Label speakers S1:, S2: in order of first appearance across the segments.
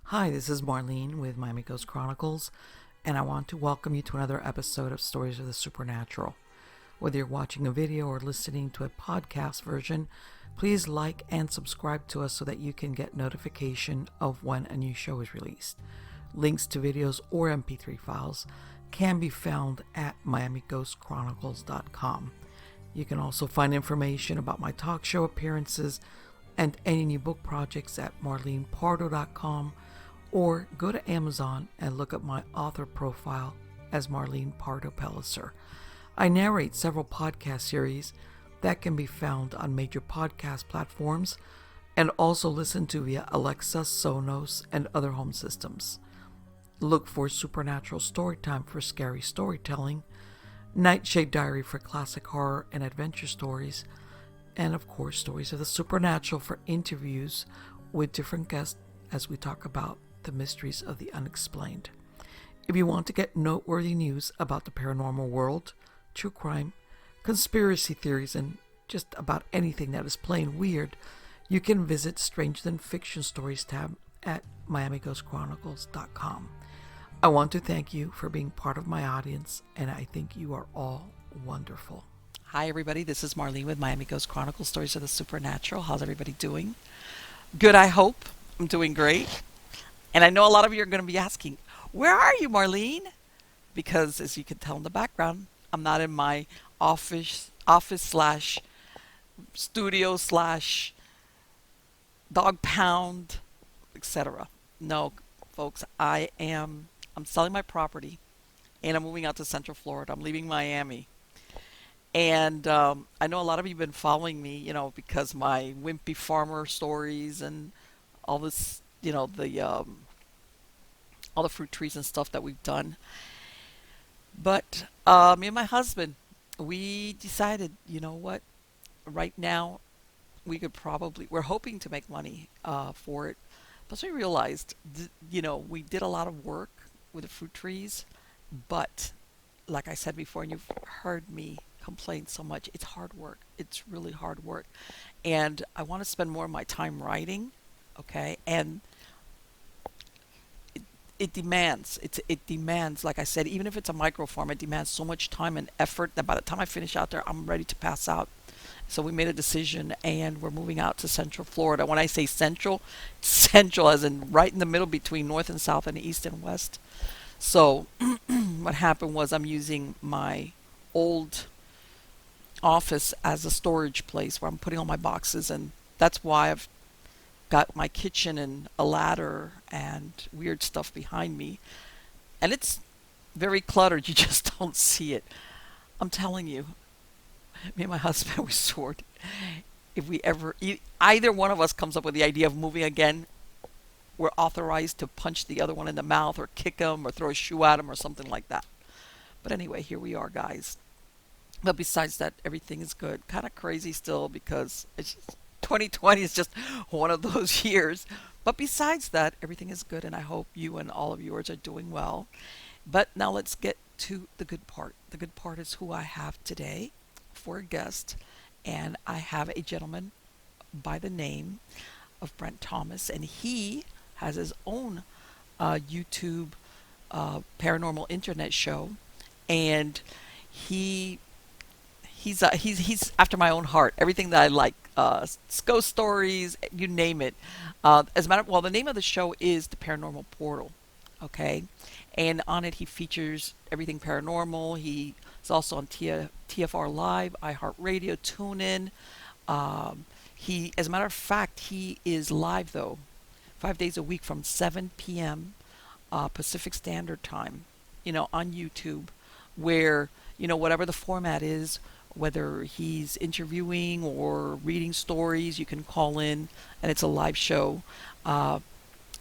S1: Hi, this is Marlene with Miami Ghost Chronicles, and I want to welcome you to another episode of Stories of the Supernatural. Whether you're watching a video or listening to a podcast version, please like and subscribe to us so that you can get notification of when a new show is released. Links to videos or MP3 files can be found at miamighostchronicles.com. You can also find information about my talk show appearances and any new book projects at marlenepardo.com, or go to Amazon and look up my author profile as Marlene Pardo Pellicer. I narrate several podcast series that can be found on major podcast platforms and also listened to via Alexa, Sonos, and other home systems. Look for Supernatural Storytime for scary storytelling, Nightshade Diary for classic horror and adventure stories, and of course Stories of the Supernatural for interviews with different guests as we talk about the mysteries of the unexplained. If you want to get noteworthy news about the paranormal world, true crime, conspiracy theories, and just about anything that is plain weird, you can visit Stranger Than Fiction Stories tab at miamighostchronicles.com. I want to thank you for being part of my audience, and I think you are all wonderful. Hi everybody, this is Marlene with Miami Ghost Chronicles, Stories of the Supernatural. How's everybody doing? Good, I hope. I'm doing great. And I know a lot of you are going to be asking, where are you, Marlene? Because as you can tell in the background, I'm not in my office slash studio slash dog pound, etc. No, folks, I'm selling my property and I'm moving out to Central Florida. I'm leaving Miami. And I know a lot of you have been following me, because my wimpy farmer stories and all this, all the fruit trees and stuff that we've done. But me and my husband, we decided, you know what, right now we're hoping to make money for it. Plus we realized, we did a lot of work with the fruit trees, but like I said before, and you've heard me complain so much, it's hard work. It's really hard work. And I want to spend more of my time writing, okay? And it demands, like I said, even if it's a micro farm, it demands so much time and effort that by the time I finish out there, I'm ready to pass out. So we made a decision and we're moving out to Central Florida. When I say central as in right in the middle between north and south and east and west. So what happened was I'm using my old office as a storage place where I'm putting all my boxes, and that's why I've got my kitchen and a ladder and weird stuff behind me. And it's very cluttered. You just don't see it. I'm telling you, me and my husband, we swore if we ever, either one of us comes up with the idea of moving again, we're authorized to punch the other one in the mouth or kick him or throw a shoe at him or something like that. But anyway, here we are, guys. But besides that, everything is good. Kind of crazy still because 2020 is just one of those years. But besides that, everything is good, and I hope you and all of yours are doing well. But now let's get to the good part. The good part is who I have today for a guest, and I have a gentleman by the name of Brent Thomas, and he has his own YouTube paranormal internet show, and he's after my own heart. Everything that I like, ghost stories, you name it. The name of the show is the Paranormal Portal. Okay, and on it he features everything paranormal. He is also on TFR Live, iHeartRadio, TuneIn. As a matter of fact, he is live though, 5 days a week from 7 p.m. Pacific Standard Time, on YouTube, where, whatever the format is, whether he's interviewing or reading stories, you can call in and it's a live show.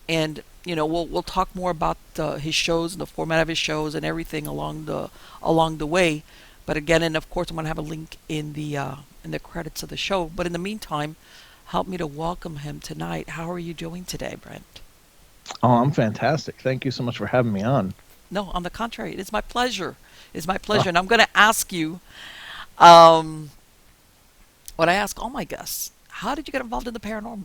S1: And we'll talk more about his shows and the format of his shows and everything along the way. But again, and of course, I'm going to have a link in the credits of the show. But in the meantime, help me to welcome him tonight. How are you doing today, Brent?
S2: Oh, I'm fantastic. Thank you so much for having me on.
S1: No, on the contrary, it is my pleasure. It's my pleasure. And I'm going to ask you what I ask all my guests. How did you get involved in the paranormal?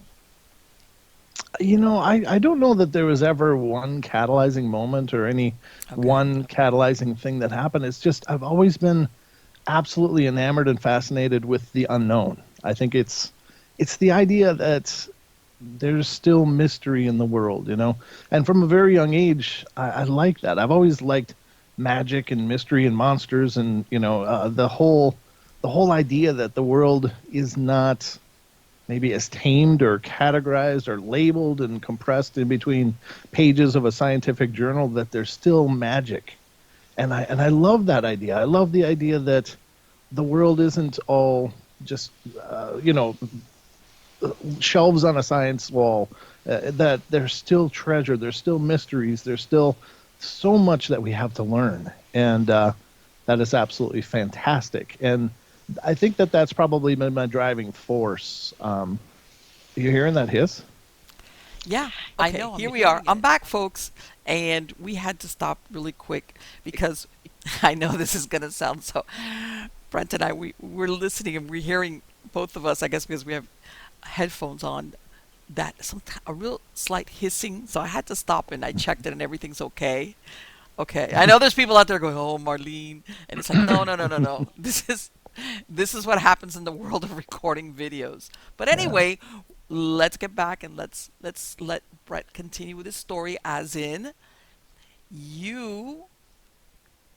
S2: I don't know that there was ever one catalyzing moment or any
S1: Okay.
S2: one catalyzing thing that happened. It's just I've always been absolutely enamored and fascinated with the unknown. I think it's the idea that there's still mystery in the world, And from a very young age, I like that. I've always liked magic and mystery and monsters, and the whole idea that the world is not maybe as tamed or categorized or labeled and compressed in between pages of a scientific journal, that there's still magic. And I love that idea. I love the idea that the world isn't all just shelves on a science wall. That there's still treasure, there's still mysteries, there's still so much that we have to learn, and that is absolutely fantastic. And I think that that's probably been my driving force. You hearing that hiss?
S1: Yeah, I
S3: Okay,
S1: know. I'm
S3: here we are.
S1: hearing
S3: I'm
S1: it.
S3: back, folks. And we had to stop really quick because I know this is going to sound so. Brent and I, we're listening and we're hearing both of us, I guess because we have headphones on, that a real slight hissing. So I had to stop and I checked it and everything's okay. Okay. I know there's people out there going, "Oh, Marlene," and it's like, no, no, no, no, no. This is what happens in the world of recording videos. But
S2: Yeah.
S3: anyway, let's get back and let's let Brett continue with his story. As in, you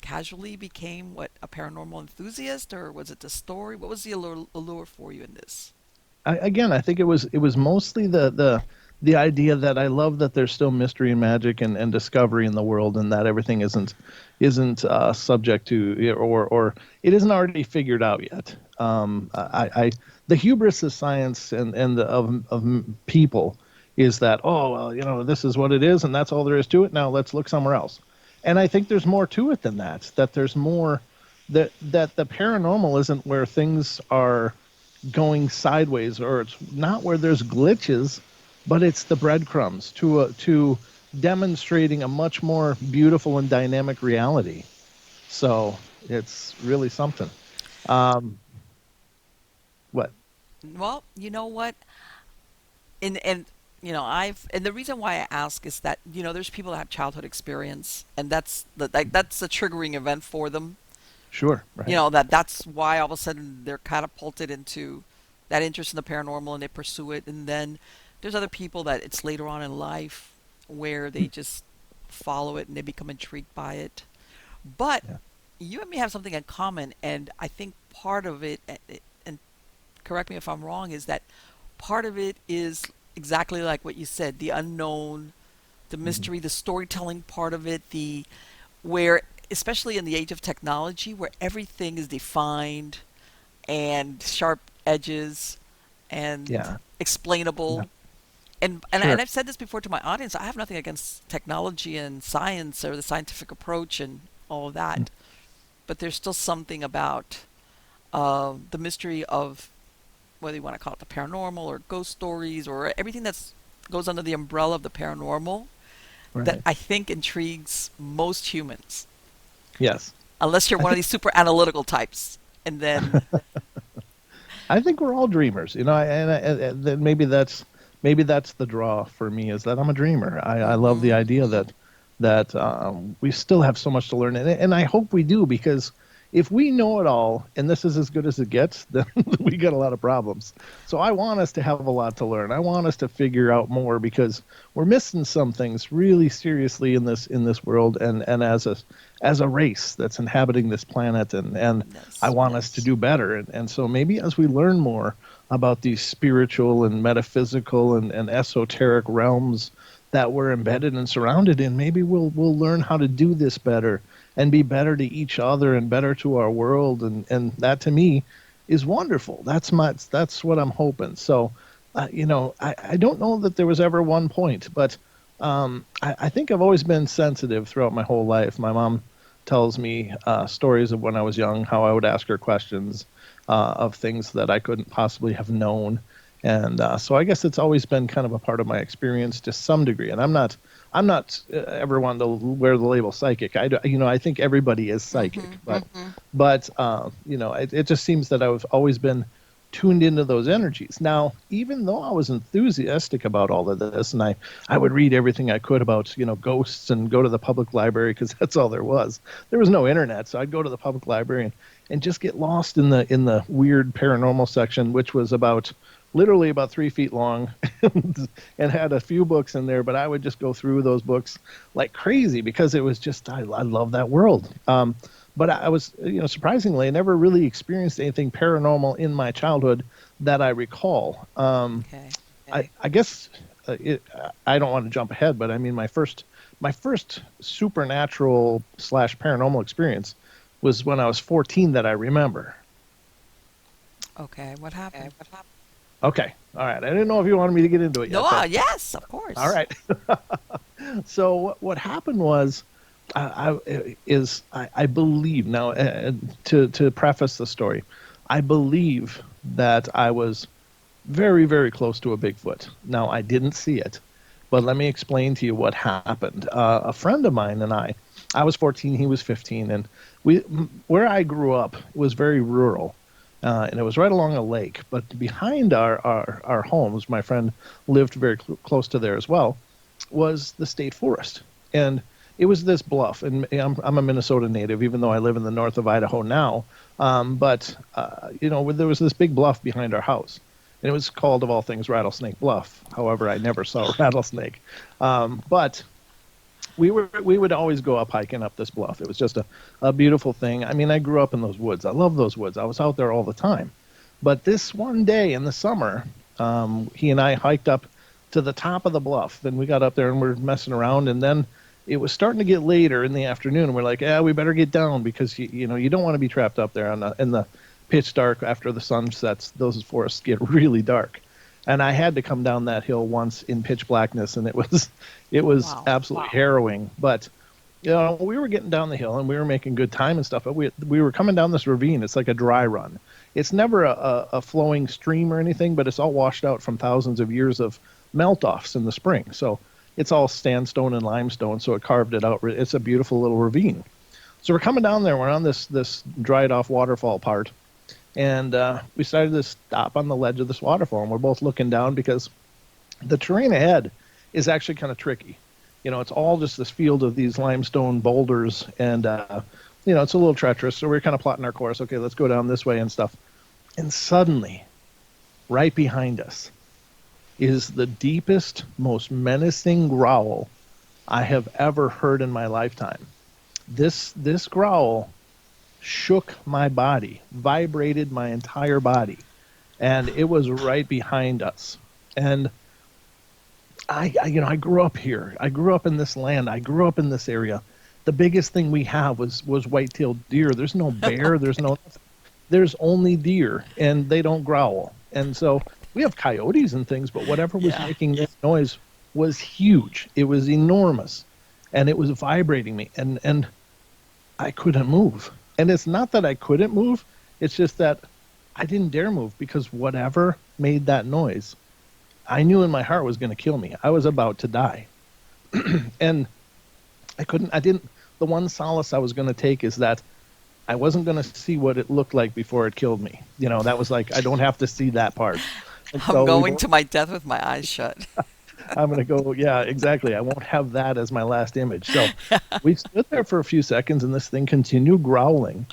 S3: casually became what, a paranormal enthusiast, or was it the story? What was the allure for you in this?
S2: Again, I think it was mostly the idea that I love that there's still mystery and magic and discovery in the world, and that everything isn't subject to, or it isn't already figured out yet. The hubris of science and of people is that, oh well, this is what it is and that's all there is to it. Now let's look somewhere else. And I think there's more to it than that. That there's more, that the paranormal isn't where things are going sideways, or it's not where there's glitches, but it's the breadcrumbs to demonstrating a much more beautiful and dynamic reality. So it's really something. Um, what?
S3: Well, you know what? And I've, and the reason why I ask is that there's people that have childhood experience, and that's a triggering event for them.
S2: Sure, right.
S3: That's why all of a sudden they're catapulted into that interest in the paranormal and they pursue it. And then there's other people that it's later on in life where they just follow it and they become intrigued by it. But
S2: Yeah.
S3: you and me have something in common, and I think part of it, and correct me if I'm wrong, is that part of it is exactly like what you said, the unknown, the
S2: Mhm.
S3: mystery, the storytelling part of it, the where, especially in the age of technology, where everything is defined and sharp edges and
S2: Yeah. Yeah.
S3: explainable. And
S2: Sure.
S3: I've said this before to my audience. I have nothing against technology and science or the scientific approach and all of
S2: Mm.
S3: that, but there's still something about the mystery of, whether you want to call it the paranormal or ghost stories or everything that's goes under the umbrella of the paranormal, that
S2: Right.
S3: I think intrigues most humans,
S2: Yes.
S3: unless you're
S2: I
S3: one of
S2: think
S3: these super analytical types. And then,
S2: I think we're all dreamers, and then maybe that's the draw for me, is that I'm a dreamer. I love the
S3: hmm
S2: idea that we still have so much to learn, and I hope we do, because if we know it all and this is as good as it gets, then we got a lot of problems. So I want us to have a lot to learn. I want us to figure out more, because we're missing some things really seriously in this world, and as a race that's inhabiting this planet, and I
S3: yes,
S2: want us to do better. And so maybe as we learn more about these spiritual and metaphysical and esoteric realms that we're embedded and surrounded in, maybe we'll learn how to do this better and be better to each other and better to our world. And that to me is wonderful. That's what I'm hoping. So I don't know that there was ever one point, but I think I've always been sensitive throughout my whole life. My mom tells me stories of when I was young, how I would ask her questions of things that I couldn't possibly have known. And so I guess it's always been kind of a part of my experience to some degree. And I'm not ever one to wear the label psychic. I think everybody is psychic,
S3: hmm
S2: but
S3: hmm
S2: but it just seems that I've always been tuned into those energies. Now, even though I was enthusiastic about all of this, and I would read everything I could about, ghosts and go to the public library because that's all there was. There was no internet, so I'd go to the public library and just get lost in the weird paranormal section, which was literally about 3 feet long and had a few books in there, but I would just go through those books like crazy because it was just, I love that world. But I was, surprisingly, I never really experienced anything paranormal in my childhood that I recall.
S3: Okay.
S2: I guess I don't want to jump ahead, but I mean, my first supernatural / paranormal experience was when I was 14 that I remember.
S3: Okay. What happened?
S2: Okay. All right. I didn't know if you wanted me to get into it yet.
S3: No, yes, of course.
S2: All right. So what happened was, I believe now, to preface the story, I believe that I was very, very close to a Bigfoot. Now, I didn't see it, but let me explain to you what happened. A friend of mine and I was 14, he was 15, and where I grew up was very rural, and it was right along a lake. But behind our homes, my friend lived very close to there as well, was the state forest. And it was this bluff, and I'm a Minnesota native, even though I live in the north of Idaho now. But there was this big bluff behind our house, and it was called, of all things, Rattlesnake Bluff. However, I never saw a rattlesnake. But we would always go up hiking up this bluff. It was just a beautiful thing. I mean, I grew up in those woods. I love those woods. I was out there all the time. But this one day in the summer, he and I hiked up to the top of the bluff. Then we got up there and we're messing around, and then it was starting to get later in the afternoon, and we're like, we better get down because you don't want to be trapped up there in the pitch dark after the sun sets. Those forests get really dark, and I had to come down that hill once in pitch blackness, and it was wow. Absolutely harrowing. But we were getting down the hill and we were making good time and stuff. But we were coming down this ravine. It's like a dry run. It's never a flowing stream or anything, but it's all washed out from thousands of years of melt-offs in the spring. So it's all sandstone and limestone, so it carved it out. It's a beautiful little ravine. So we're coming down there. We're on this dried-off waterfall part, and we decided to stop on the ledge of this waterfall, and we're both looking down because the terrain ahead is actually kind of tricky. It's all just this field of these limestone boulders, and it's a little treacherous, so we're kind of plotting our course. Okay, let's go down this way and stuff. And suddenly, right behind us, is the deepest, most menacing growl I have ever heard in my lifetime. This growl shook my body, vibrated my entire body, and it was right behind us. And I grew up here. I grew up in this land. I grew up in this area. The biggest thing we have was white-tailed deer. There's no bear. There's only deer, and they don't growl. And so we have coyotes and things, but whatever was making this noise was huge. It was enormous, and it was vibrating me, and I couldn't move. And it's not that I couldn't move. It's just that I didn't dare move because whatever made that noise, I knew in my heart was going to kill me. I was about to die. And the one solace I was going to take is that I wasn't going to see what it looked like before it killed me. That was like, I don't have to see that part.
S3: I'm going to my death with my eyes shut.
S2: I'm going to go, yeah, exactly. I won't have that as my last image. So we stood there for a few seconds, and this thing continued growling,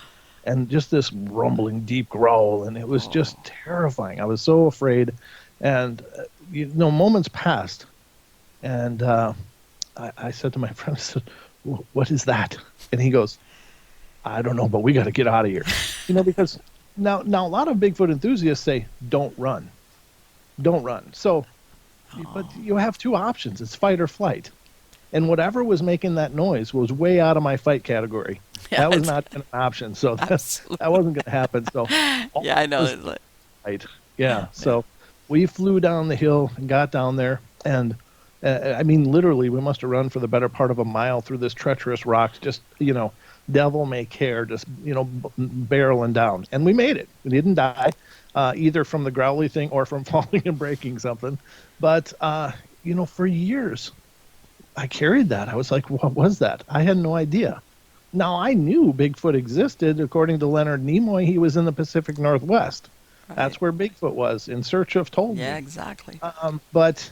S2: and just this rumbling, deep growl, and it was just terrifying. I was so afraid, and moments passed, and I said to my friend, I said, "What is that?" And he goes, "I don't know, but we got to get out of here." Because now a lot of Bigfoot enthusiasts say, "Don't run. Don't run." So, but you have two options. It's fight or flight. And whatever was making that noise was way out of my fight category. Yeah, that was not an option. So that wasn't going to happen. So
S3: yeah, I know.
S2: Right. Yeah. So we flew down the hill and got down there. And I mean, literally, we must have run for the better part of a mile through this treacherous rock, just, devil may care, just, barreling down. And we made it. We didn't die. Either from the growly thing or from falling and breaking something. But, for years, I carried that. I was like, what was that? I had no idea. Now, I knew Bigfoot existed. According to Leonard Nimoy, he was in the Pacific Northwest.
S3: Right.
S2: That's where Bigfoot was, in search of told
S3: Yeah,
S2: me.
S3: exactly.
S2: But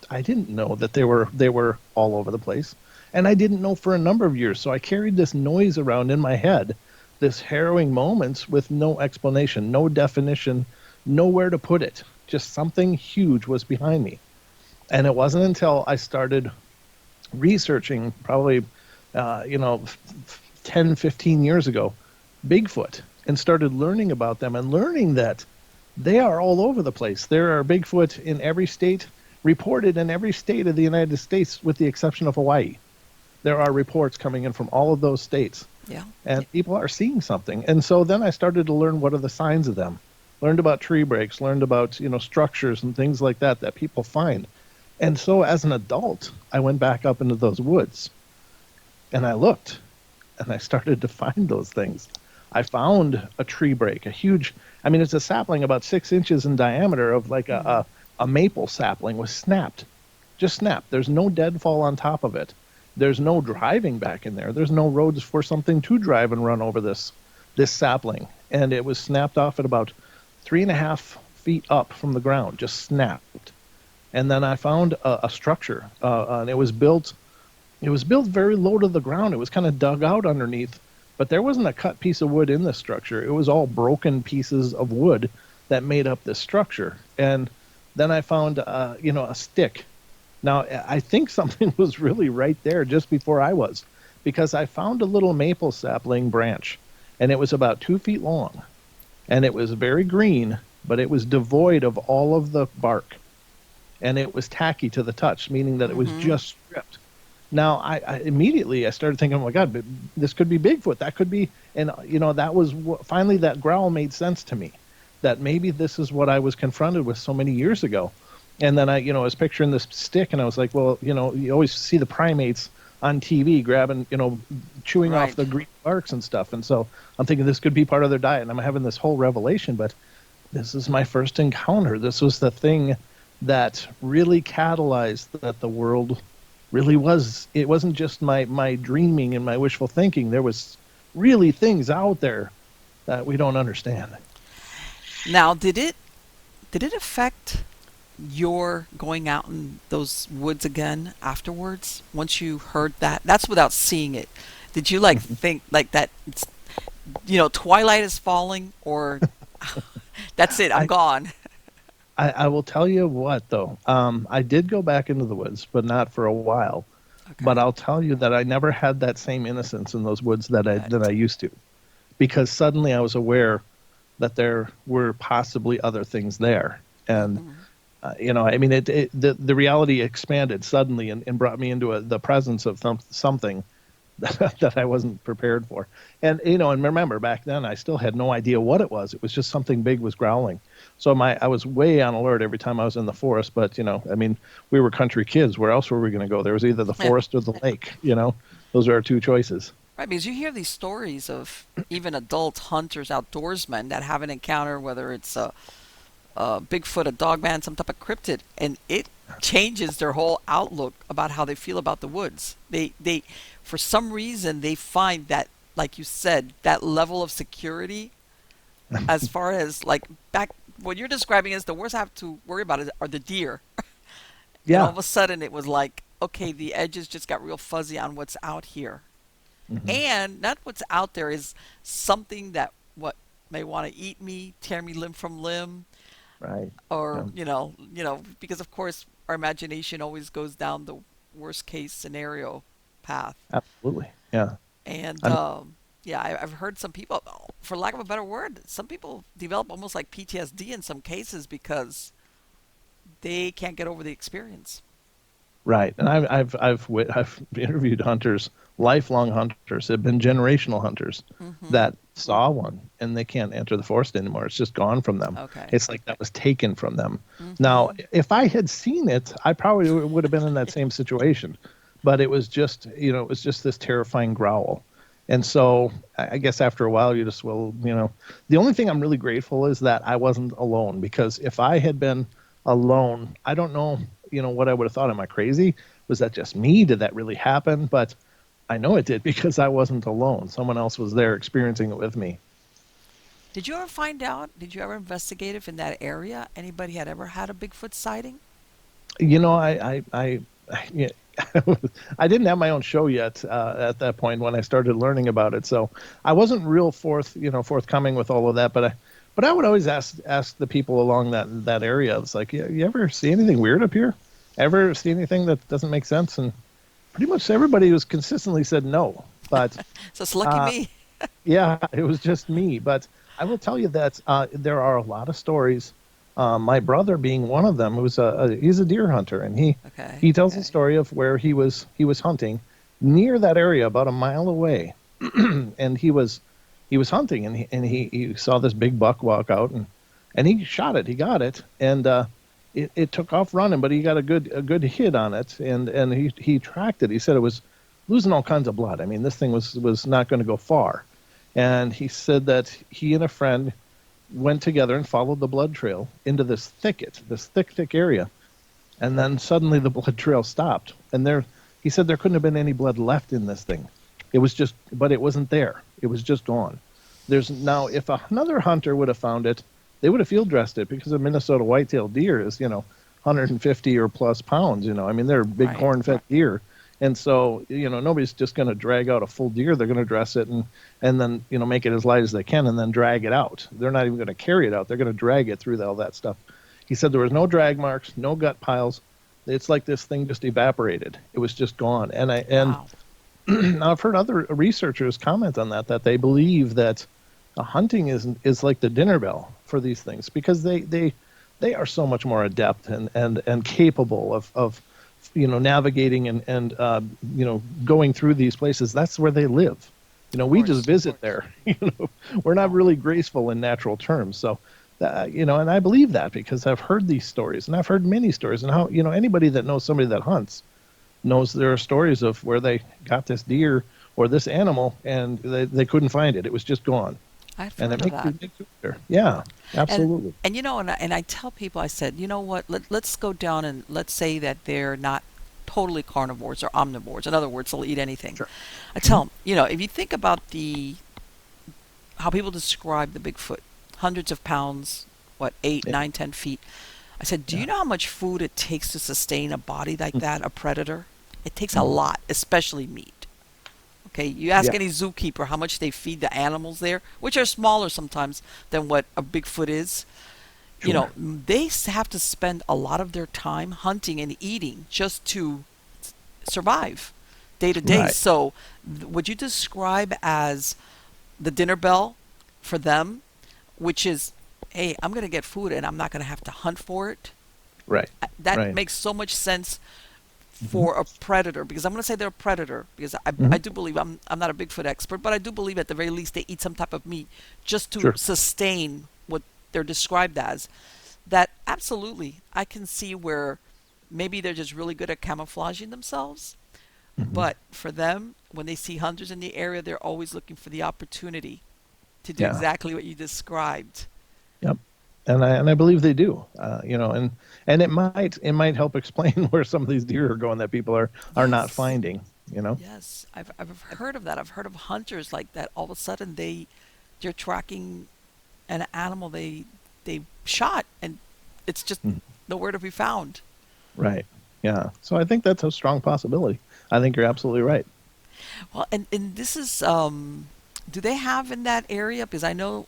S2: I didn't know that they were all over the place, and I didn't know for a number of years. So I carried this noise around in my head, this harrowing moments with no explanation, no definition, nowhere to put it. Just something huge was behind me, and it wasn't until I started researching, probably, 10, 15 years ago, Bigfoot, and started learning about them and learning that they are all over the place. There are Bigfoot in every state, reported in every state of the United States, with the exception of Hawaii. There are reports coming in from all of those states,
S3: Yeah.
S2: and people are seeing something. And so then I started to learn what are the signs of them. Learned about tree breaks, learned about structures and things like that that people find. And so as an adult, I went back up into those woods and I looked and I started to find those things. I found a tree break, a huge, I mean, it's a sapling about 6 inches in diameter of like a maple sapling was snapped, just snapped. There's no deadfall on top of it. There's no driving back in there. There's no roads for something to drive and run over this sapling. And it was snapped off at about 3.5 feet up from the ground, just snapped. And then I found a structure, and it was built. It was built very low to the ground. It was kind of dug out underneath, but there wasn't a cut piece of wood in the structure. It was all broken pieces of wood that made up this structure. And then I found, a stick. Now, I think something was really right there just before I was, because I found a little maple sapling branch, and it was about 2 feet long, and it was very green, but it was devoid of all of the bark, and it was tacky to the touch, meaning that it was just stripped. Now, I immediately I started thinking, oh my God, this could be Bigfoot. That could be, and that was finally that growl made sense to me, that maybe this is what I was confronted with so many years ago. And then I was picturing this stick, and I was like, well, you always see the primates on TV grabbing, chewing off
S3: Right.
S2: the green barks and stuff. And so I'm thinking this could be part of their diet, and I'm having this whole revelation. But this is my first encounter. This was the thing that really catalyzed that the world really was. It wasn't just my dreaming and my wishful thinking. There was really things out there that we don't understand.
S3: Now, did it affect your going out in those woods again afterwards? Once you heard that, that's without seeing it. Did you like think like that? Twilight is falling, or that's it, I'm
S2: I,
S3: gone.
S2: I will tell you what, though. I did go back into the woods, but not for a while. But
S3: Okay.
S2: I'll tell you that I never had that same innocence in those woods that I
S3: Good.
S2: used to, because suddenly I was aware that there were possibly other things there. And
S3: Hmm.
S2: I mean, the reality expanded suddenly and brought me into the presence of something that I wasn't prepared for. And and remember, back then I still had no idea what it was. It was just something big was growling. So I was way on alert every time I was in the forest. But I mean, we were country kids. Where else were we going to go? There was either the
S3: Yeah.
S2: forest or the lake. Those are our two choices.
S3: Right, because you hear these stories of even adult hunters, outdoorsmen that have an encounter, whether it's a Bigfoot, a dogman, some type of cryptid, and it changes their whole outlook about how they feel about the woods. They for some reason they find that, like you said, that level of security, as far as like back what you're describing is the worst I have to worry about are the deer. And all
S2: Yeah.
S3: of a sudden it was like, okay, the edges just got real fuzzy on what's out here.
S2: Hmm.
S3: And not what's out there is something that what may want to eat me, tear me limb from limb,
S2: Right.
S3: or
S2: Yeah.
S3: because of course our imagination always goes down the worst case scenario path.
S2: Absolutely. Yeah.
S3: And
S2: I mean,
S3: yeah, I've heard some people, for lack of a better word, some people develop almost like PTSD in some cases because they can't get over the experience.
S2: right. And I've interviewed hunters, lifelong hunters, have been generational hunters
S3: Hmm.
S2: that saw one and they can't enter the forest anymore. It's just gone from them.
S3: Okay.
S2: It's like that was taken from them. Now,
S3: Hmm.
S2: if I had seen it, I probably would have been in that same situation. But it was just, it was just this terrifying growl. And so I guess after a while, you just will, the only thing I'm really grateful is that I wasn't alone, because if I had been alone, I don't know, what I would have thought. Am I crazy? Was that just me? Did that really happen? But I know it did because I wasn't alone. Someone else was there experiencing it with me.
S3: Did you ever find out? Did you ever investigate if in that area anybody had ever had a Bigfoot sighting?
S2: You know, yeah, I didn't have my own show yet at that point when I started learning about it, so I wasn't real forthcoming with all of that. But I would always ask the people along that area. It's like, you ever see anything weird up here? Ever see anything that doesn't make sense? And pretty much everybody was consistently said no. But
S3: So it's lucky me.
S2: yeah, it was just me. But I will tell you that there are a lot of stories. My brother being one of them, he's a deer hunter, and he tells a story of where he was hunting near that area, about a mile away, and he was hunting, and he saw this big buck walk out, and he shot it. He got it, and it took off running, but he got a good hit on it, and he tracked it. He said it was losing all kinds of blood. I mean, this thing was not going to go far, and he said that he and a friend went together and followed the blood trail into this thicket, this thick area, and then suddenly the blood trail stopped, and he said there couldn't have been any blood left in this thing. But it wasn't there. It was just gone. Now, if another hunter would have found it, they would have field dressed it, because a Minnesota white-tailed deer is, 150 or plus pounds. I mean, they're big
S3: Right,
S2: corn-fed deer. And so, nobody's just going to drag out a full deer. They're going to dress it and then, make it as light as they can and then drag it out. They're not even going to carry it out. They're going to drag it through all that stuff. He said there was no drag marks, no gut piles. It's like this thing just evaporated. It was just gone.
S3: Wow.
S2: Now I've heard other researchers comment on that they believe that hunting is like the dinner bell for these things, because they are so much more adept and capable of navigating and going through these places. That's where they live. We just visit there. We're not really graceful in natural terms. So, and I believe that because I've heard these stories, and I've heard many stories, and how anybody that knows somebody that hunts knows there are stories of where they got this deer or this animal and they couldn't find it. It was just gone.
S3: I've
S2: And
S3: heard
S2: it
S3: of
S2: makes
S3: that.
S2: you there. Yeah, absolutely.
S3: And I tell people, I said, you know what? Let's go down and let's say that they're not totally carnivores or omnivores. In other words, they'll eat anything.
S2: Sure.
S3: I tell them, if you think about how people describe the Bigfoot, hundreds of pounds, 8, 9, 10 feet. I said, do you know how much food it takes to sustain a body like that, a predator? It takes a lot, especially meat. Okay, you ask any zookeeper how much they feed the animals there, which are smaller sometimes than what a Bigfoot is.
S2: Sure.
S3: They have to spend a lot of their time hunting and eating just to survive day to day.
S2: Right.
S3: So would you describe as the dinner bell for them, which is, hey, I'm going to get food and I'm not going to have to hunt for it?
S2: Right.
S3: That
S2: Right.
S3: makes so much sense for a predator, because I'm going to say they're a predator, because I do believe, I'm not a Bigfoot expert, but I do believe at the very least they eat some type of meat just to
S2: Sure.
S3: sustain what they're described as. That absolutely, I can see where maybe they're just really good at camouflaging themselves, but for them, when they see hunters in the area, they're always looking for the opportunity to do exactly what you described.
S2: Yep. And I believe they do, and it might help explain where some of these deer are going that people are not finding,
S3: Yes, I've heard of that. I've heard of hunters like that. All of a sudden, they're tracking an animal they shot, and it's just nowhere to be found.
S2: Right. Yeah. So I think that's a strong possibility. I think you're absolutely right.
S3: Well, and this is do they have in that area? Because I know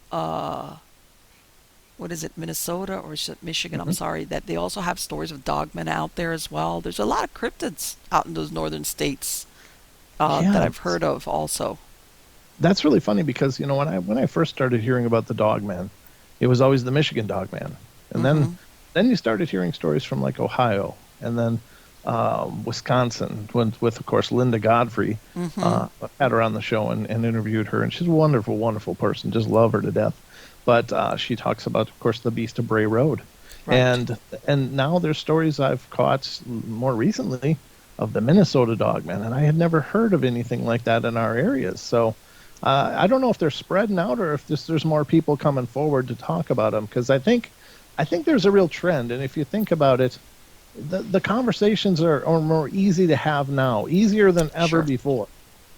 S3: what is it, Minnesota or is it Michigan? I'm sorry, that they also have stories of dogmen out there as well. There's a lot of cryptids out in those northern states that I've heard of also.
S2: That's really funny because when I first started hearing about the Dogman, it was always the Michigan Dogman, and then you started hearing stories from like Ohio, and then Wisconsin with of course Linda Godfrey. I had her on the show and interviewed her, and she's a wonderful, wonderful person. Just love her to death. But she talks about, of course, the Beast of Bray Road, and now there's stories I've caught more recently of the Minnesota Dogman, and I had never heard of anything like that in our areas. So I don't know if they're spreading out or if there's more people coming forward to talk about them, because I think there's a real trend, and if you think about it, the conversations are more easy to have now, easier than ever before.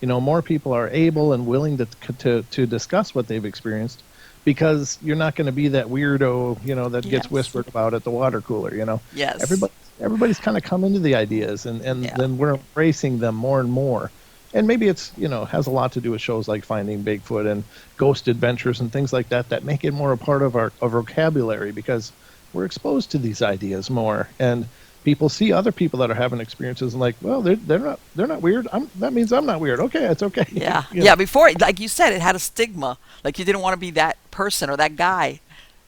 S2: More people are able and willing to discuss what they've experienced, because you're not going to be that weirdo, that gets
S3: Yes.
S2: whispered about at the water cooler.
S3: Yes.
S2: Everybody's kind of come into the ideas, and
S3: Yeah.
S2: then we're embracing them more and more. And maybe it's, has a lot to do with shows like Finding Bigfoot and Ghost Adventures and things like that make it more a part of our vocabulary, because we're exposed to these ideas more, and people see other people that are having experiences and like, well, they're not weird. That means I'm not weird. Okay, it's okay.
S3: Yeah.
S2: You know?
S3: Yeah. Before, like you said, it had a stigma. Like you didn't want to be that person or that guy.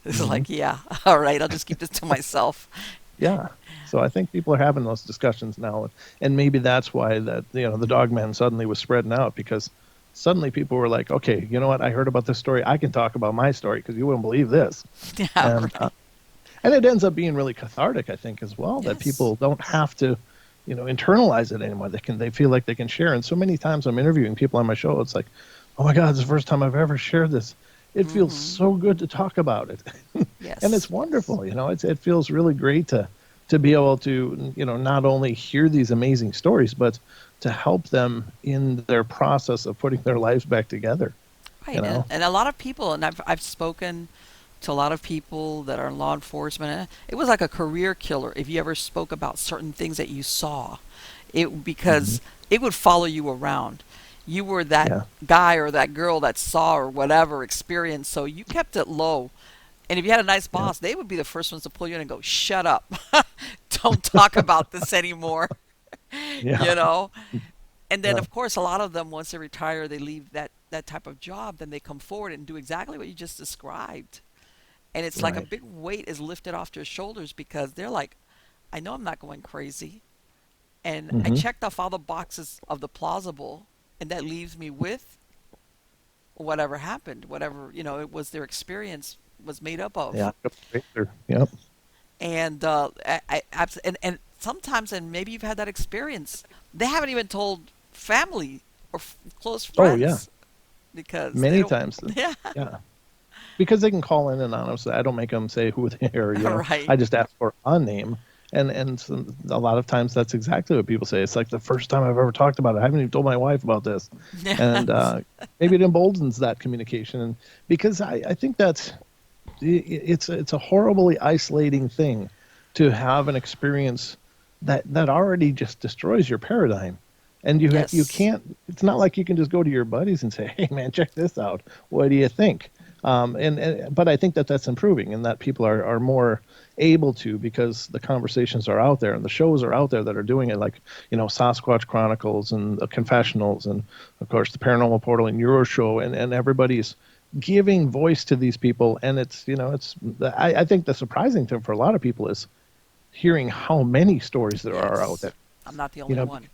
S3: It's
S2: Mhm.
S3: like, yeah, all right, I'll just keep this to myself.
S2: Yeah. So I think people are having those discussions now, and maybe that's why that the Dogman suddenly was spreading out, because suddenly people were like, okay, you know what? I heard about this story. I can talk about my story because you wouldn't believe this.
S3: Yeah.
S2: And
S3: Right.
S2: and it ends up being really cathartic, I think, as well. That
S3: Yes.
S2: people don't have to, internalize it anymore. They feel like they can share. And so many times I'm interviewing people on my show, it's like, oh my God, it's the first time I've ever shared this. It feels so good to talk about it.
S3: Yes.
S2: And it's wonderful. It feels really great to be able to, not only hear these amazing stories, but to help them in their process of putting their lives back together.
S3: Right.
S2: You know?
S3: And a lot of people, and I've spoken to a lot of people that are in law enforcement. It was like a career killer if you ever spoke about certain things that you saw. Because it would follow you around. You were that
S2: Yeah.
S3: guy or that girl that saw or whatever experience, so you kept it low. And if you had a nice boss, they would be the first ones to pull you in and go, "Shut up. Don't talk about this anymore."
S2: Yeah.
S3: You know? And then,
S2: Yeah.
S3: of course, a lot of them, once they retire, they leave that type of job, then they come forward and do exactly what you just described. And it's like a
S2: Right.
S3: big weight is lifted off their shoulders because they're like, I know I'm not going crazy. And I
S2: Hmm.
S3: checked off all the boxes of the plausible, and that leaves me with whatever happened, whatever, it was their experience was made up of.
S2: Yeah. Yep.
S3: And and sometimes, and maybe you've had that experience, they haven't even told family or close
S2: Oh, yeah.
S3: friends because they
S2: Many
S3: don't.
S2: times.
S3: Yeah,
S2: Yeah. Because they can call in anonymously. I don't make them say who they are.
S3: right.
S2: I just ask for a name, and a lot of times that's exactly what people say. It's like the first time I've ever talked about it. I haven't even told my wife about this, and
S3: Yes.
S2: maybe it emboldens that communication. And because I think that's it's a horribly isolating thing to have an experience that already just destroys your paradigm. And you
S3: Yes.
S2: can't. It's not like you can just go to your buddies and say, "Hey, man, check this out. What do you think?" But I think that's improving, and that people are more able to, because the conversations are out there and the shows are out there that are doing it, like Sasquatch Chronicles and the Confessionals, and of course the Paranormal Portal and your show, and everybody's giving voice to these people. And I think the surprising thing for a lot of people is hearing how many stories there are out
S3: Yes.
S2: there.
S3: I'm not the
S2: You
S3: only
S2: know,
S3: one.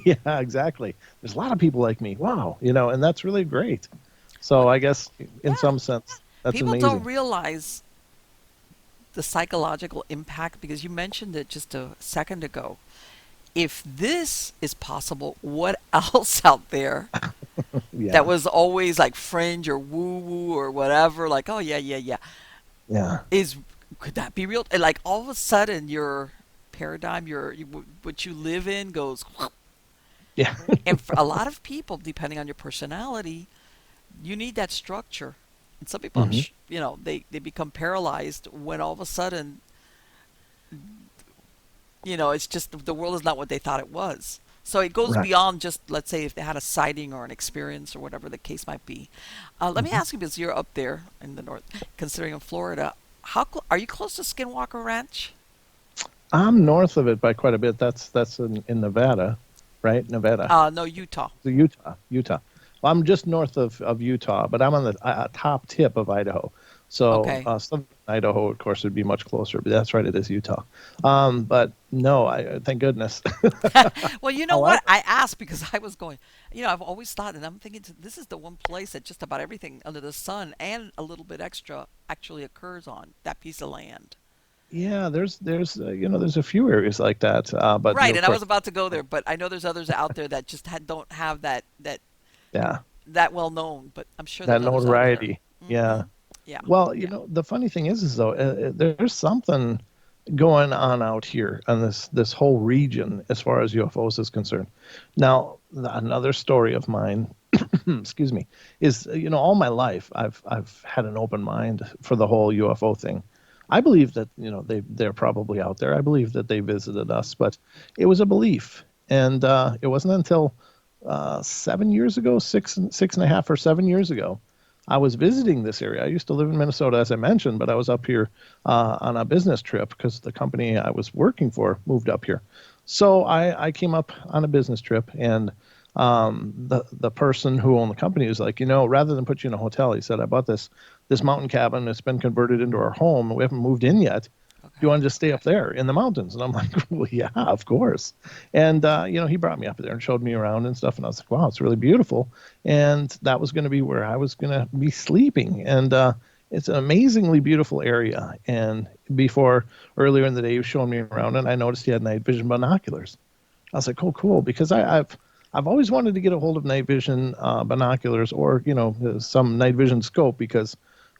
S2: yeah, exactly. There's a lot of people like me. Wow, and that's really great. So I guess in
S3: Yeah.
S2: some sense, that's
S3: People don't
S2: amazing.
S3: realize the psychological impact because you mentioned it just a second ago. If this is possible, what else out there that
S2: Yeah,
S3: was always like fringe or woo woo or whatever, like, oh, yeah, yeah, yeah,
S2: yeah,
S3: is could that be real? And like all of a sudden, your paradigm, what you live in goes,
S2: yeah,
S3: and for a lot of people, depending on your personality, you need that structure. And some people,
S2: hmm
S3: they become paralyzed when all of a sudden, it's just the world is not what they thought it was. So it goes
S2: right.
S3: beyond just, let's say, if they had a sighting or an experience or whatever the case might be. Let me
S2: hmm
S3: ask you, because you're up there in the north, considering in Florida, are you close to Skinwalker Ranch?
S2: I'm north of it by quite a bit. That's in Nevada, right? Nevada,
S3: No, Utah.
S2: so Utah. Well, I'm just north of Utah, but I'm on the top tip of Idaho. So
S3: Okay.
S2: southern Idaho, of course, would be much closer. But that's right, it is Utah. But no, I thank goodness.
S3: Well, you know
S2: However,
S3: what? I asked because I was going, I've always thought, and I'm thinking, this is the one place that just about everything under the sun and a little bit extra actually occurs on that piece of land.
S2: yeah, there's a few areas like that. But
S3: Right,
S2: of
S3: and I was
S2: course,
S3: about to go there, but I know there's others out there that just don't have
S2: yeah,
S3: that well known, but I'm sure
S2: that
S3: there's others out there.
S2: notoriety. Yeah.
S3: Yeah.
S2: Well,
S3: Yeah.
S2: the funny thing is though, there's something going on out here on this whole region as far as UFOs is concerned. Now, another story of mine excuse me, is all my life I've had an open mind for the whole UFO thing. I believe that they're probably out there. I believe that they visited us, but it was a belief, and it wasn't until 7 years ago, six and a half or 7 years ago, I was visiting this area. I used to live in Minnesota, as I mentioned, but I was up here on a business trip because the company I was working for moved up here. So I came up on a business trip, and the person who owned the company was like, rather than put you in a hotel, he said, I bought this mountain cabin. It's been converted into our home. We haven't moved in yet. Do you want to just stay up there in the mountains? And I'm like, well, yeah, of course. And, he brought me up there and showed me around and stuff. And I was like, wow, it's really beautiful. And that was going to be where I was going to be sleeping. And it's an amazingly beautiful area. And earlier in the day, he was showing me around, and I noticed he had night vision binoculars. I was like, oh, cool, because I've always wanted to get a hold of night vision binoculars or, some night vision scope, because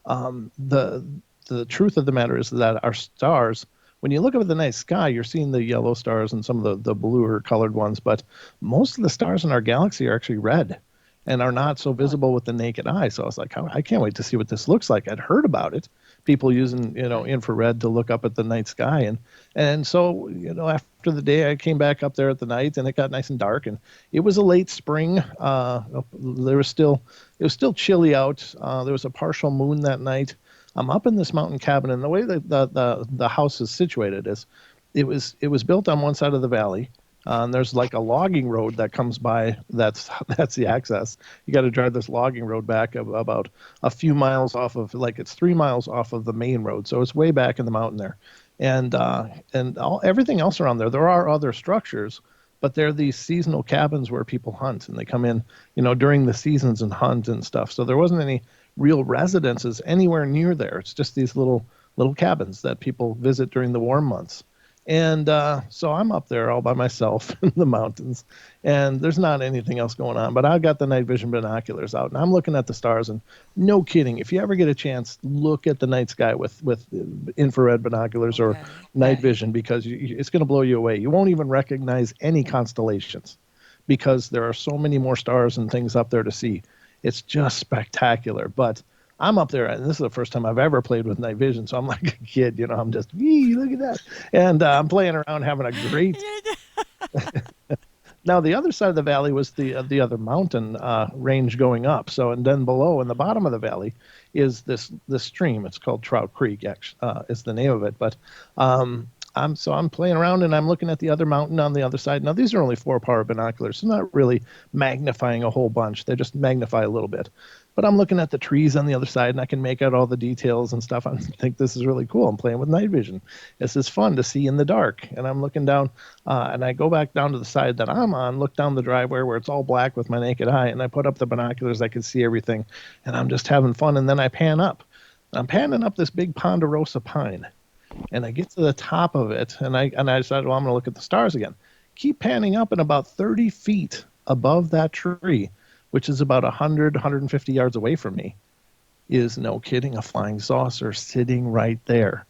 S2: the truth of the matter is that our stars, when you look up at the night sky, you're seeing the yellow stars and some of the bluer colored ones, but most of the stars in our galaxy are actually red and are not so visible with the naked eye. So I was like, I can't wait to see what this looks like. I'd heard about it, people using, infrared to look up at the night sky. And so, after the day, I came back up there at the night, and it got nice and dark, and it was a late spring. It was still chilly out. There was a partial moon that night. I'm up in this mountain cabin, and the way that the house is situated is, it was built on one side of the valley. And there's like a logging road that comes by. That's the access. You got to drive this logging road back about a few miles off of, it's 3 miles off of the main road. So it's way back in the mountain there, and everything else around there. There are other structures, but they're these seasonal cabins where people hunt, and they come in, during the seasons and hunt and stuff. So there wasn't any real residences anywhere near there. It's just these little cabins that people visit during the warm months. And so I'm up there all by myself in the mountains, and there's not anything else going on. But I've got the night vision binoculars out, and I'm looking at the stars. And no kidding, if you ever get a chance, look at the night sky with infrared binoculars or night vision, because it's going to blow you away. You won't even recognize any constellations because there are so many more stars and things up there to see. It's just spectacular. But I'm up there, and this is the first time I've ever played with night vision, so I'm like a kid, I'm just, look at that. And I'm playing around, having a great... Now, the other side of the valley was the other mountain range going up. So, and then below, in the bottom of the valley, is this stream. It's called Trout Creek, is the name of it. But I'm playing around, and I'm looking at the other mountain on the other side. Now, these are only 4-power binoculars, so not really magnifying a whole bunch. They just magnify a little bit. But I'm looking at the trees on the other side, and I can make out all the details and stuff. I think this is really cool. I'm playing with night vision. This is fun to see in the dark. And I'm looking down, and I go back down to the side that I'm on, look down the driveway where it's all black with my naked eye, and I put up the binoculars. I can see everything, and I'm just having fun. And then I pan up. I'm panning up this big ponderosa pine, and I get to the top of it, and I decided, well, I'm going to look at the stars again. Keep panning up, and about 30 feet above that tree, which is about 100, 150 yards away from me, is, no kidding, a flying saucer sitting right there.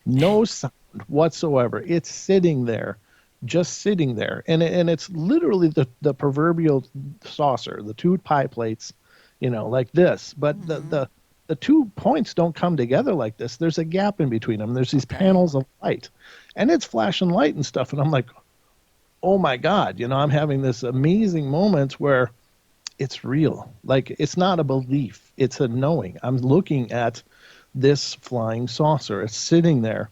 S2: No sound whatsoever. It's sitting there, just sitting there. And it's literally the proverbial saucer, the 2 pie plates, like this. But the 2 points don't come together like this. There's a gap in between them. There's these panels of light. And it's flashing light and stuff. And I'm like, oh, my God. I'm having this amazing moment where it's real. Like, it's not a belief. It's a knowing. I'm looking at this flying saucer. It's sitting there,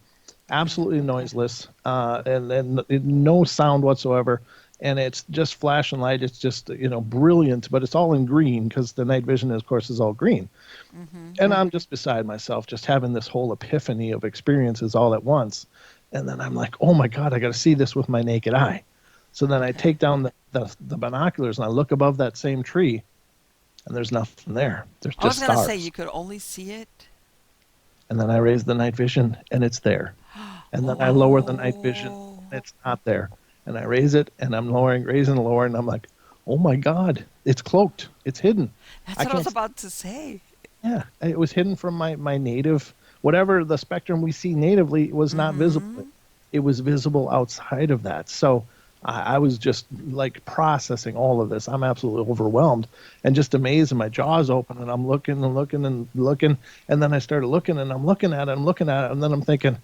S2: absolutely noiseless, and no sound whatsoever. And it's just flashing light. It's just, brilliant, but it's all in green because the night vision, of course, is all green. Mm-hmm. And I'm just beside myself, just having this whole epiphany of experiences all at once. And then I'm like, oh, my God, I got to see this with my naked eye. So then I take down the binoculars, and I look above that same tree, and there's nothing there. There's just stars.
S3: I was going to say, you could only see it.
S2: And then I raise the night vision, and it's there. And then I lower the night vision, and it's not there. And I raise it, and I'm raising and lowering, and I'm like, oh, my God, it's cloaked. It's hidden.
S3: That's what I was about to say.
S2: Yeah, it was hidden from my native, whatever the spectrum we see natively was not visible. It was visible outside of that. So I was just like processing all of this. I'm absolutely overwhelmed and just amazed, and my jaw's open, and I'm looking and looking and looking, and then I started looking, and I'm looking at it, and then I'm thinking,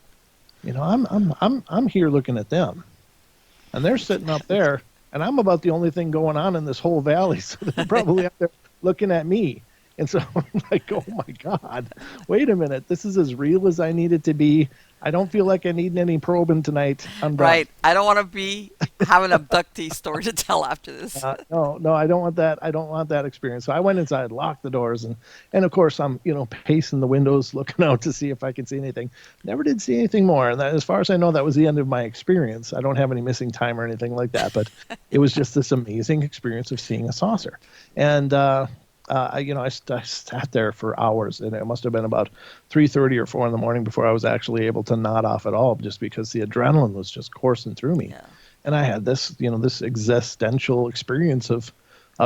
S2: I'm here looking at them, and they're sitting up there, and I'm about the only thing going on in this whole valley, so they're probably up there looking at me. And so I'm like, oh my God, wait a minute. This is as real as I need it to be. I don't feel like I need any probing tonight. I'm done.
S3: Right. I don't want to be have an abductee story to tell after this.
S2: No, I don't want that. I don't want that experience. So I went inside, locked the doors, and of course I'm, pacing the windows, looking out to see if I could see anything. Never did see anything more. And that, as far as I know, that was the end of my experience. I don't have any missing time or anything like that, but it was just this amazing experience of seeing a saucer. And, I sat there for hours, and it must have been about 3:30 or 4 in the morning before I was actually able to nod off at all, just because the adrenaline was just coursing through me.
S3: Yeah.
S2: And I had this, this existential experience of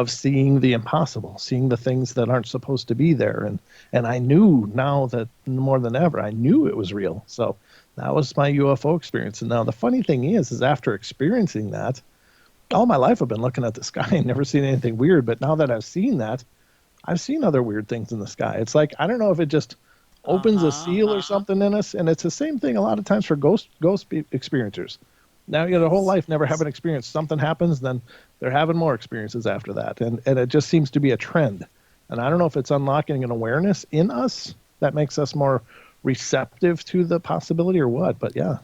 S2: seeing the impossible, seeing the things that aren't supposed to be there. And I knew now that more than ever, I knew it was real. So that was my UFO experience. And now the funny thing is after experiencing that, all my life I've been looking at the sky and never seen anything weird. But now that I've seen that, I've seen other weird things in the sky. It's like, I don't know if it just opens a seal or something in us. And it's the same thing a lot of times for ghost experiencers. Now, their whole life never have an experience. Something happens, then they're having more experiences after that. And it just seems to be a trend. And I don't know if it's unlocking an awareness in us that makes us more receptive to the possibility or what. But yeah,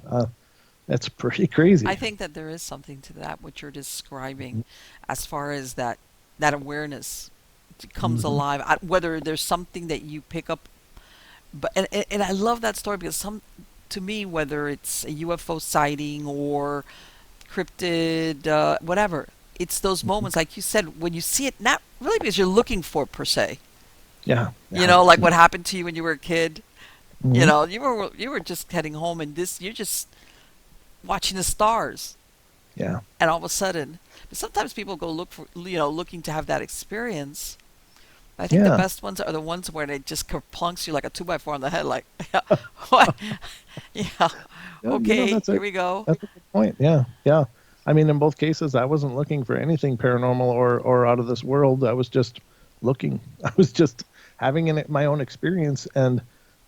S2: that's pretty crazy.
S3: I think that there is something to that, what you're describing, as far as that awareness comes alive, whether there's something that you pick up. But and I love that story because to me, whether it's a UFO sighting or cryptid, whatever, it's those moments, like you said, when you see it, not really because you're looking for it per se.
S2: Yeah.
S3: Like what happened to you when you were a kid.
S2: Mm-hmm.
S3: You were just heading home, and you're just watching the stars.
S2: Yeah.
S3: And all of a sudden, but sometimes people go looking to have that experience. I think the best ones are the ones where they just kerplunks you like a 2x4 on the head, like, what? Yeah. Okay, here we go.
S2: That's a good point. Yeah. I mean, in both cases, I wasn't looking for anything paranormal or out of this world. I was just looking. I was just having my own experience, and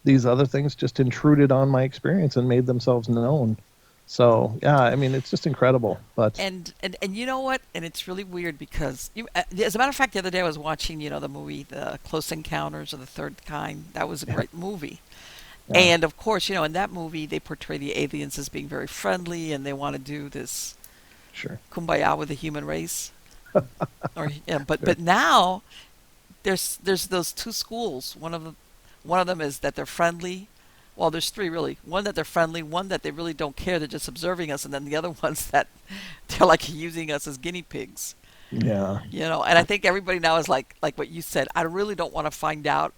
S2: these other things just intruded on my experience and made themselves known. So yeah, I mean, it's just incredible. But
S3: and you know what? And it's really weird because as a matter of fact, the other day I was watching the movie The Close Encounters of the Third Kind. That was a great movie. Yeah. And of course, in that movie they portray the aliens as being very friendly, and they want to do this kumbaya with the human race. But now there's those two schools. One of them is that they're friendly. Well, there's three really. One that they're friendly, one that they really don't care, they're just observing us, and then the other ones that they're like using us as guinea pigs.
S2: Yeah.
S3: And I think everybody now is like what you said. I really don't want to find out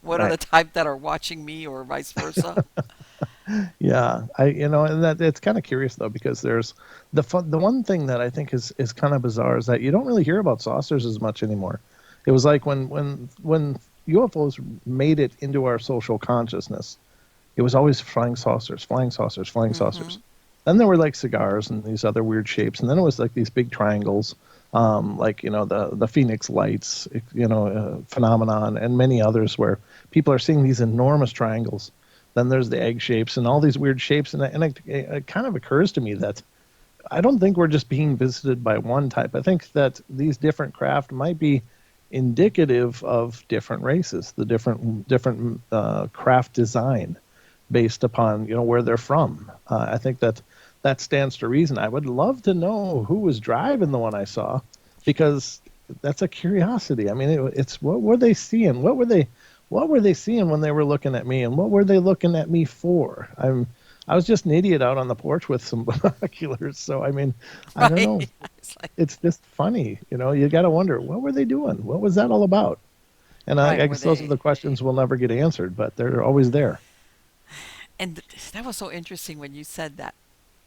S3: what are the type that are watching me or vice versa.
S2: Yeah, and that it's kind of curious though, because there's the one thing that I think is kind of bizarre is that you don't really hear about saucers as much anymore. It was like when UFOs made it into our social consciousness, it was always flying saucers. Then there were like cigars and these other weird shapes, and then it was like these big triangles, like the Phoenix Lights, phenomenon, and many others where people are seeing these enormous triangles. Then there's the egg shapes and all these weird shapes, and it kind of occurs to me that I don't think we're just being visited by one type. I think that these different craft might be indicative of different races, the different craft design based upon where they're from. I think that stands to reason. I would love to know who was driving the one I saw, because that's a curiosity. I mean, it's what were they seeing? What were they seeing when they were looking at me, and what were they looking at me for? I was just an idiot out on the porch with some binoculars. So, I mean, I don't know. It's just funny. You got to wonder, what were they doing? What was that all about? And I guess those are the questions we'll never get answered, but they're always there.
S3: And that was so interesting when you said that.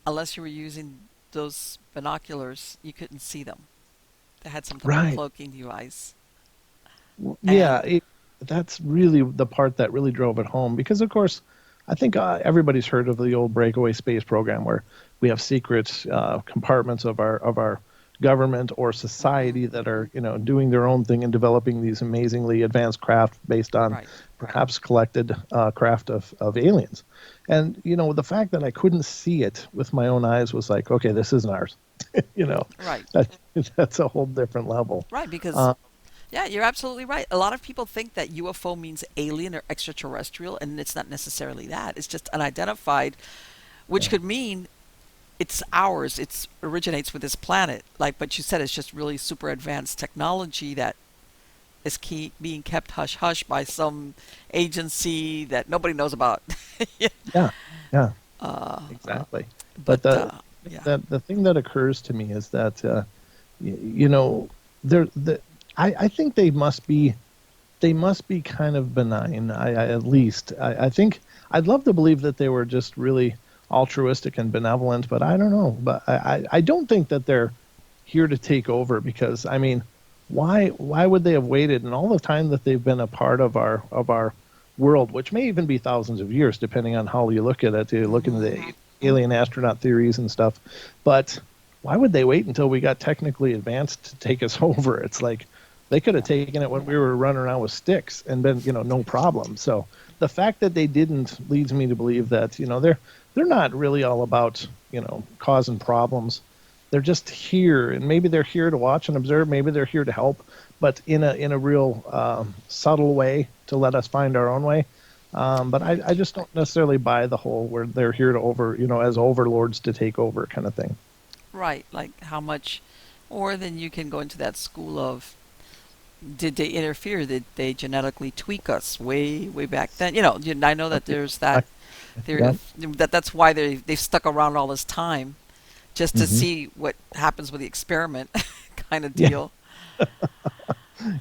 S3: Unless you were using those binoculars, you couldn't see them. They had some kind of cloaking device.
S2: Yeah, that's really the part that really drove it home. Because, of course, I think everybody's heard of the old breakaway space program, where we have secret compartments of our government or
S3: Mm-hmm.
S2: society that are doing their own thing and developing these amazingly advanced craft based on
S3: Right.
S2: perhaps collected craft of aliens. And the fact that I couldn't see it with my own eyes was like, okay, this isn't ours. you know
S3: Right.
S2: that, that's a whole different level.
S3: Right. Because
S2: uh,
S3: yeah, you're absolutely right. A lot of people think that UFO means alien or extraterrestrial, and it's not necessarily that. It's just unidentified, which
S2: yeah,
S3: could mean it's ours. It originates with this planet. Like, but you said it's just really super advanced technology that is being kept hush hush by some agency that nobody knows about. Yeah.
S2: yeah, yeah,
S3: uh, uh,
S2: exactly.
S3: but
S2: But
S3: yeah.
S2: the thing that occurs to me is that you know there the I think they must be kind of benign. At least I think I'd love to believe that they were just really altruistic and benevolent, but I don't know. But I don't think that they're here to take over, because I mean, why would they have waited and all the time that they've been a part of our world, which may even be thousands of years, depending on how you look at it. You look into
S3: Hmm.
S2: the alien astronaut theories and stuff, but why would they wait until we got technically advanced to take us over? It's like they could have
S3: Yeah.
S2: taken it when we were running around with sticks and been, no problem. So the fact that they didn't leads me to believe that, they're not really all about, causing problems. They're just here, and maybe they're here to watch and observe. Maybe they're here to help, but in a real subtle way to let us find our own way. But I just don't necessarily buy the whole where they're here to as overlords to take over kind of thing.
S3: Right. Like how much, or then you can go into that school of, did they interfere? Did they genetically tweak us way back then? I know that there's that theory
S2: Yeah.
S3: of that's why they've stuck around all this time, just to
S2: Hmm.
S3: see what happens with the experiment, kind of
S2: Yeah.
S3: deal.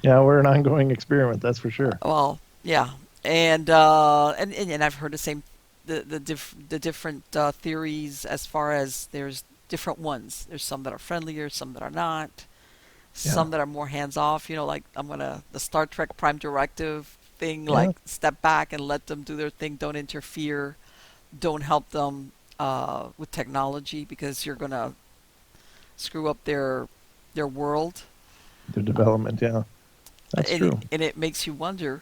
S2: Yeah. We're an ongoing experiment. That's for sure.
S3: Well, yeah, and I've heard the same, the different theories, as far as there's different ones. There's some that are friendlier, some that are not,
S2: Yeah.
S3: some that are more hands off. Like the Star Trek Prime Directive thing,
S2: Yeah.
S3: like step back and let them do their thing. Don't interfere. Don't help them with technology, because you're gonna screw up their world.
S2: The development. Yeah. That's true.
S3: And it makes you wonder.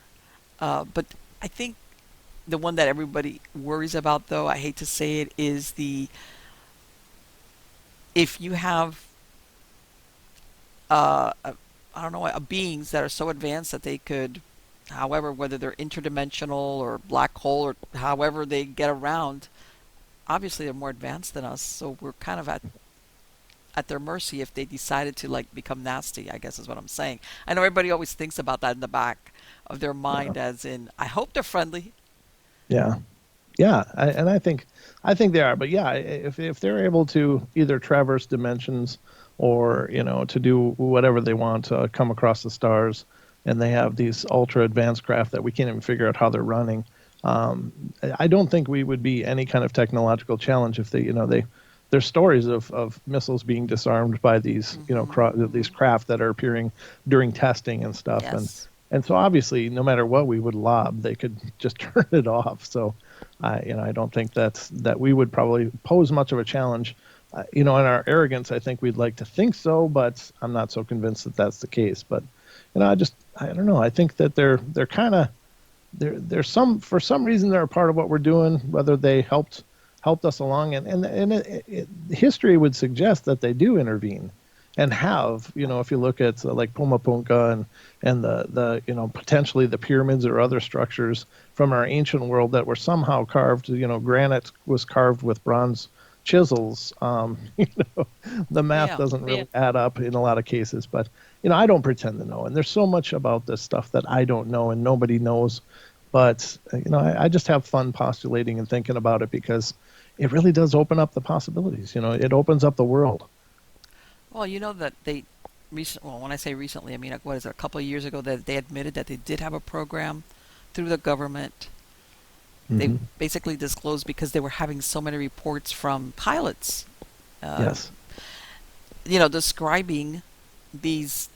S3: But I think the one that everybody worries about, though, I hate to say it, is the if you have I don't know, beings that are so advanced that they could, however, whether they're interdimensional or black hole or however they get around, obviously they're more advanced than us, so we're kind of at their mercy if they decided to like become nasty, I guess is what I'm saying. I know everybody always thinks about that in the back of their
S2: Yeah.
S3: mind, as in, I hope they're friendly.
S2: Yeah. Yeah. And I think they are. But yeah, if they're able to either traverse dimensions or to do whatever they want, to come across the stars, and they have these ultra advanced craft that we can't even figure out how they're running. Um, I don't think we would be any kind of technological challenge if there's stories of missiles being disarmed by these
S3: Hmm.
S2: these craft that are appearing during testing and stuff,
S3: Yes.
S2: and so obviously no matter what we would lob, they could just turn it off. So I don't think that we would probably pose much of a challenge. In our arrogance, I think we'd like to think so, but I'm not so convinced that that's the case. But I don't know. I think that they're kind of there's some for some reason they're a part of what we're doing, whether they helped us along, and history would suggest that they do intervene and have, if you look at like Pumapunka and the potentially the pyramids or other structures from our ancient world that were somehow carved. Granite was carved with bronze chisels. The math
S3: Yeah.
S2: doesn't really add up in a lot of cases, but I don't pretend to know, and there's so much about this stuff that I don't know and nobody knows. But I just have fun postulating and thinking about it, because it really does open up the possibilities. It opens up the world.
S3: Well, you know that well, when I say recently, I mean, like, what is it, a couple of years ago, that they admitted that they did have a program through the government. They
S2: Hmm.
S3: basically disclosed because they were having so many reports from pilots, uh,
S2: Yes.
S3: describing these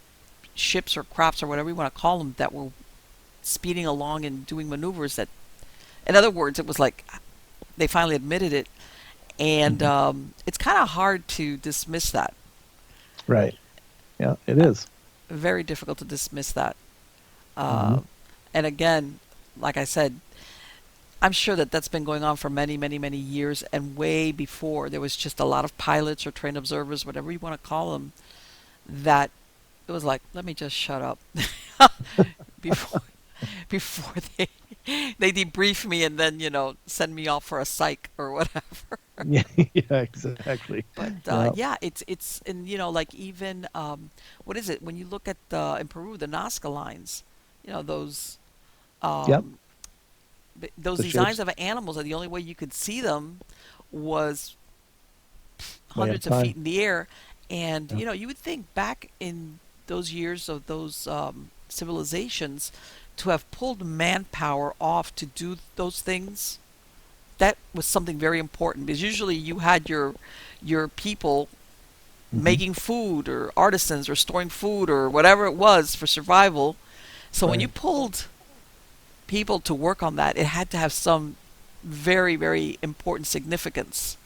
S3: ships or crafts or whatever you want to call them that were speeding along and doing maneuvers that In other words, it was like they finally admitted it, and it's kind of hard to dismiss that.
S2: Right. Yeah, it is.
S3: Very difficult to dismiss that.
S2: Mm-hmm.
S3: And again, like I said, I'm sure that that's been going on for many, many, many years, and way before there was just a lot of pilots or trained observers, whatever you want to call them, that it was like, let me just shut up before before they debrief me and then send me off for a psych or whatever.
S2: Yeah, yeah, exactly.
S3: But
S2: Yeah.
S3: yeah, it's and like even what is it when you look at in Peru the Nazca lines, those
S2: Yep.
S3: um, those
S2: The
S3: designs
S2: ships
S3: of animals are the only way you could see them was
S2: way up
S3: hundreds of
S2: high.
S3: feet in the air, and
S2: Yeah.
S3: you would think back in those years of those civilizations to have pulled manpower off to do those things, that was something very important because usually you had your people
S2: Hmm.
S3: making food or artisans or storing food or whatever it was for survival. So when you
S2: Right.
S3: pulled people to work on that, it had to have some very, very important significance.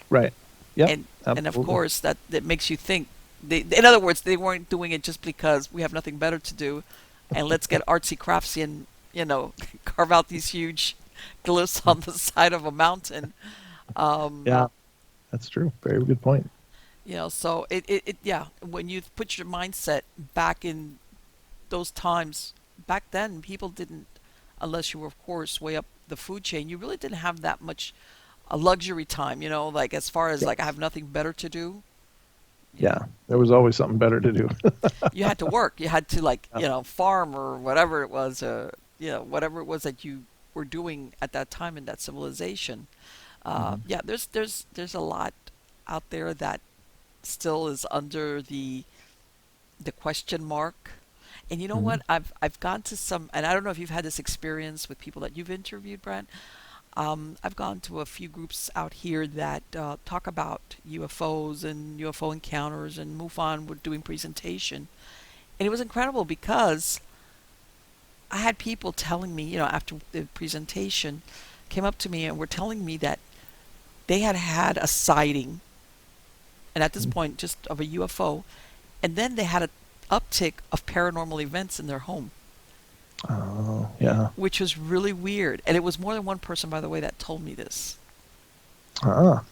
S2: Right. Yep.
S3: And of
S2: Absolutely.
S3: course that makes you think in other words, they weren't doing it just because we have nothing better to do and let's get artsy craftsy and carve out these huge glyphs on the side of a mountain. um
S2: Yeah, that's true. Very good point.
S3: so it yeah, when you put your mindset back in those times, back then people didn't, unless you were of course way up the food chain, you really didn't have that much a luxury time, like as far as
S2: Yeah.
S3: like I have nothing better to do. you
S2: Yeah.
S3: know
S2: There was always something better to do.
S3: you had to work, you had to like
S2: Yeah.
S3: farm or whatever it was, whatever it was that you were doing at that time in that civilization.
S2: Hmm.
S3: Yeah, there's a lot out there that still is under the question mark. And you know
S2: Hmm.
S3: what, I've gone to some, and I don't know if you've had this experience with people that you've interviewed, Brent. I've gone to a few groups out here that talk about UFOs and UFO encounters, and MUFON were doing presentation. And it was incredible because I had people telling me, after the presentation, came up to me and were telling me that they had had a sighting, and at this point, just of a UFO, and then they had an uptick of paranormal events in their home,
S2: Oh, yeah.
S3: which was really weird. And it was more than one person, by the way, that told me this.
S2: Ah,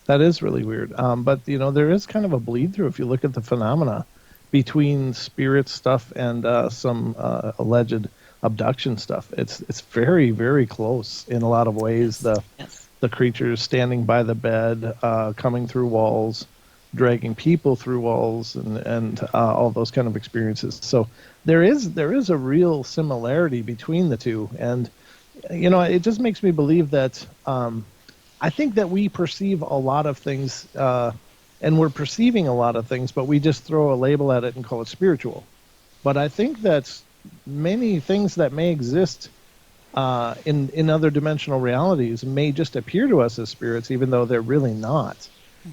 S2: that is really weird. But there is kind of a bleed through if you look at the phenomena between spirit stuff and some alleged abduction stuff. It's very, very close in a lot of ways.
S3: Yes. Yes.
S2: The creatures standing by the bed, coming through walls, dragging people through walls, and all those kind of experiences. So there is a real similarity between the two, and it just makes me believe that I think that we perceive a lot of things, and we're perceiving a lot of things, but we just throw a label at it and call it spiritual. But I think that many things that may exist in other dimensional realities may just appear to us as spirits, even though they're really not.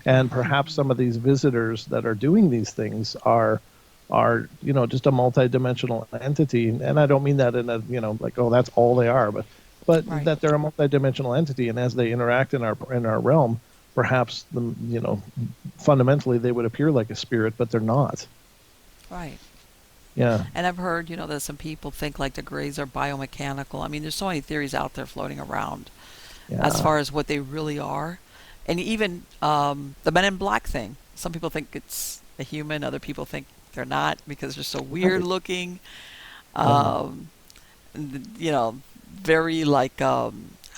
S2: And perhaps some of these visitors that are doing these things are just a multidimensional entity. And I don't mean that in a like, oh, that's all they are, but
S3: Right.
S2: that they're a multidimensional entity, and as they interact in our realm, perhaps fundamentally they would appear like a spirit, but they're not.
S3: Right.
S2: Yeah.
S3: And I've heard, that some people think like the Greys are biomechanical. I mean, there's so many theories out there floating around as
S2: Yeah.
S3: far as what they really are. And even the Men in Black thing. Some people think it's a human. Other people think they're not because they're so weird
S2: Right.
S3: looking.
S2: Yeah.
S3: Um, very like, how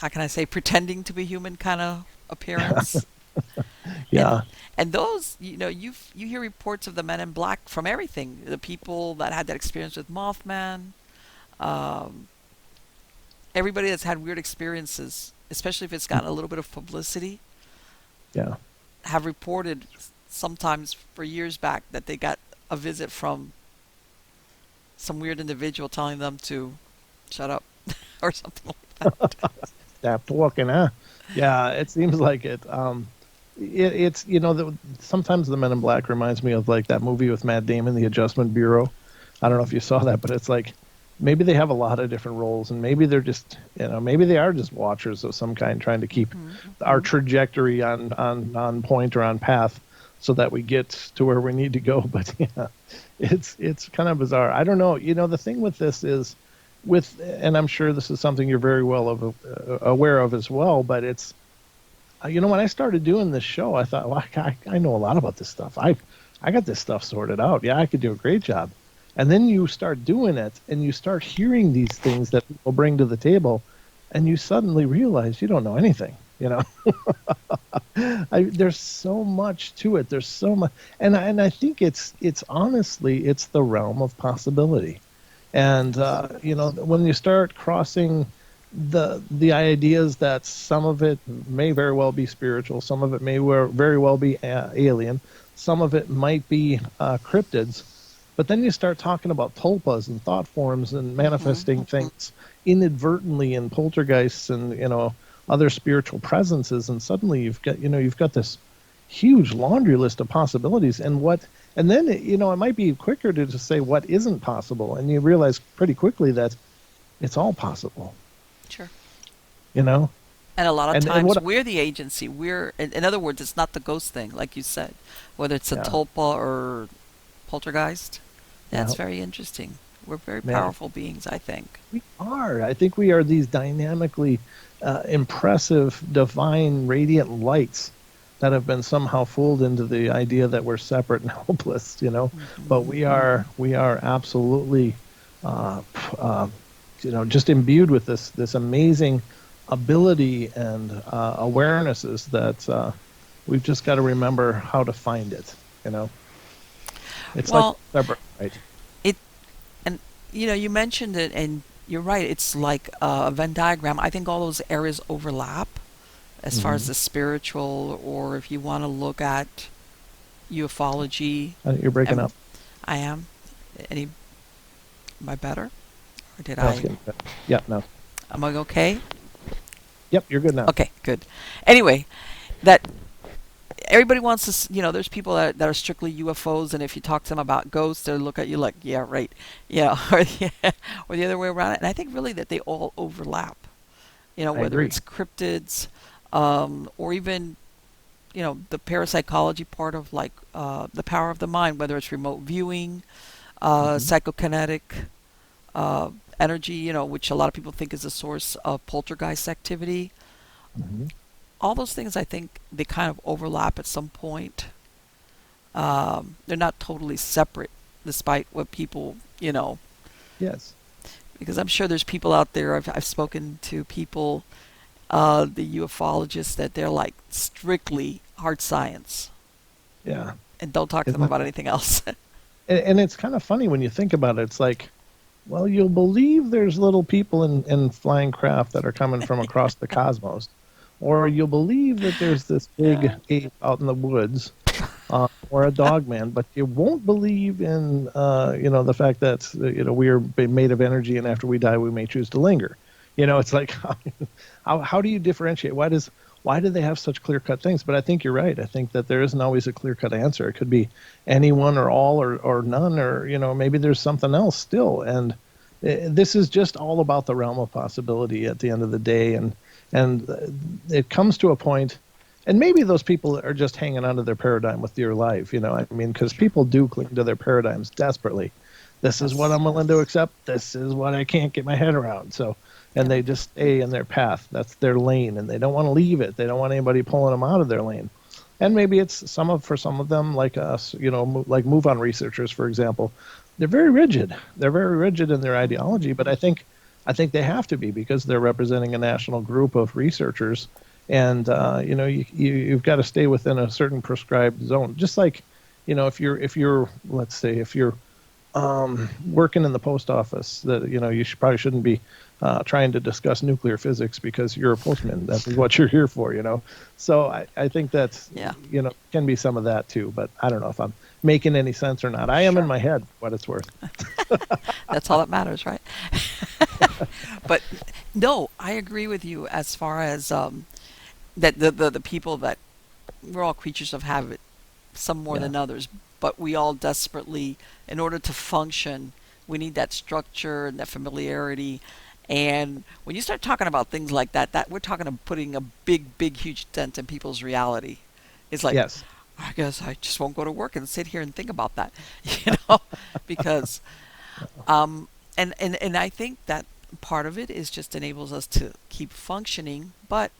S3: can I say, pretending to be human kind of appearance. And
S2: Yeah.
S3: and those, you hear reports of the Men in Black from everything. The people that had that experience with Mothman, um, everybody that's had weird experiences, especially if it's gotten a little bit of publicity,
S2: Yeah.
S3: have reported sometimes for years back that they got a visit from some weird individual telling them to shut up or something like that.
S2: Stop talking, huh? Yeah, it seems like it. It's sometimes the Men in Black reminds me of like that movie with Matt Damon, The Adjustment Bureau. I don't know if you saw that, but it's like maybe they have a lot of different roles, and maybe they're just, maybe they are just watchers of some kind, trying to keep our trajectory on point or on path, so that we get to where we need to go. But yeah, it's kind of bizarre. I don't know. The thing with this is, and I'm sure this is something you're very well aware of as well, but it's, when I started doing this show, I thought, well, I know a lot about this stuff. I got this stuff sorted out. Yeah, I could do a great job. And then you start doing it, and you start hearing these things that people bring to the table, and you suddenly realize you don't know anything. There's so much to it. There's so much, and I think it's honestly, it's the realm of possibility. And when you start crossing the ideas that some of it may very well be spiritual, some of it may very well be alien, some of it might be cryptids, but then you start talking about tulpas and thought forms and manifesting things inadvertently in poltergeists and other spiritual presences, and suddenly you've got this huge laundry list of possibilities. And then it might be quicker to just say what isn't possible, and you realize pretty quickly that it's all possible.
S3: Sure.
S2: And
S3: a lot of times we're the agency. We're, in other words, it's not the ghost thing, like you said, whether it's a tulpa or poltergeist. That's very interesting. We're very powerful beings, I think.
S2: We are. I think we are these dynamically impressive, divine, radiant lights that have been somehow fooled into the idea that we're separate and hopeless, But we are absolutely, just imbued with this amazing ability and awarenesses that we've just got to remember how to find it. It's like separate, right?
S3: You mentioned it, and you're right. It's like a Venn diagram. I think all those areas overlap as far as the spiritual, or if you want to look at ufology.
S2: You're breaking up.
S3: I am. Am I better? Or did I?
S2: Yeah, no.
S3: Am I okay?
S2: Yep, you're good now.
S3: Okay, good. Anyway, that everybody wants to, there's people that are strictly UFOs, and if you talk to them about ghosts, they'll look at you like, yeah, right. Or the other way around. And I think really that they all overlap, whether it's cryptids, or even, the parapsychology part of like the power of the mind, whether it's remote viewing, psychokinetic energy, which a lot of people think is a source of poltergeist activity. All those things, I think, they kind of overlap at some point. They're not totally separate, despite what people,
S2: Yes.
S3: Because I'm sure there's people out there, I've spoken to people, the ufologists, that they're like strictly hard science.
S2: Yeah.
S3: And don't talk to them about anything else.
S2: And it's kind of funny when you think about it. It's like, well, you'll believe there's little people in flying craft that are coming from across the cosmos. Or you'll believe that there's this big ape out in the woods, or a dog man, but you won't believe in, the fact that, we are made of energy, and after we die, we may choose to linger. It's like, how do you differentiate? Why do they have such clear-cut things? But I think you're right. I think that there isn't always a clear-cut answer. It could be anyone or all or none, or, maybe there's something else still. And this is just all about the realm of possibility at the end of the day. And it comes to a point, and maybe those people are just hanging onto their paradigm with dear life, because people do cling to their paradigms desperately. This is what I'm willing to accept. This is what I can't get my head around. So, and they just stay in their path. That's their lane, and they don't want to leave it. They don't want anybody pulling them out of their lane. And maybe it's for some of them, like us, like move-on researchers, for example, they're very rigid. They're very rigid in their ideology, but I think they have to be, because they're representing a national group of researchers, and you've got to stay within a certain prescribed zone. Just like, if you're let's say if you're working in the post office, that you probably shouldn't be trying to discuss nuclear physics because you're a postman. That's what you're here for, So I think that's can be some of that too. But I don't know if I'm making any sense or not. I am in my head, what it's worth.
S3: That's all that matters, right? But no, I agree with you as far as that the people that we're all creatures of habit, some more than others, but we all desperately, in order to function, We need that structure and that familiarity. And when you start talking about things like that, that we're talking about putting a big, huge dent in people's reality. It's like,
S2: Yes.
S3: I guess I just won't go to work and sit here and think about that, you know, because, and I think that part of it is just enables us to keep functioning, but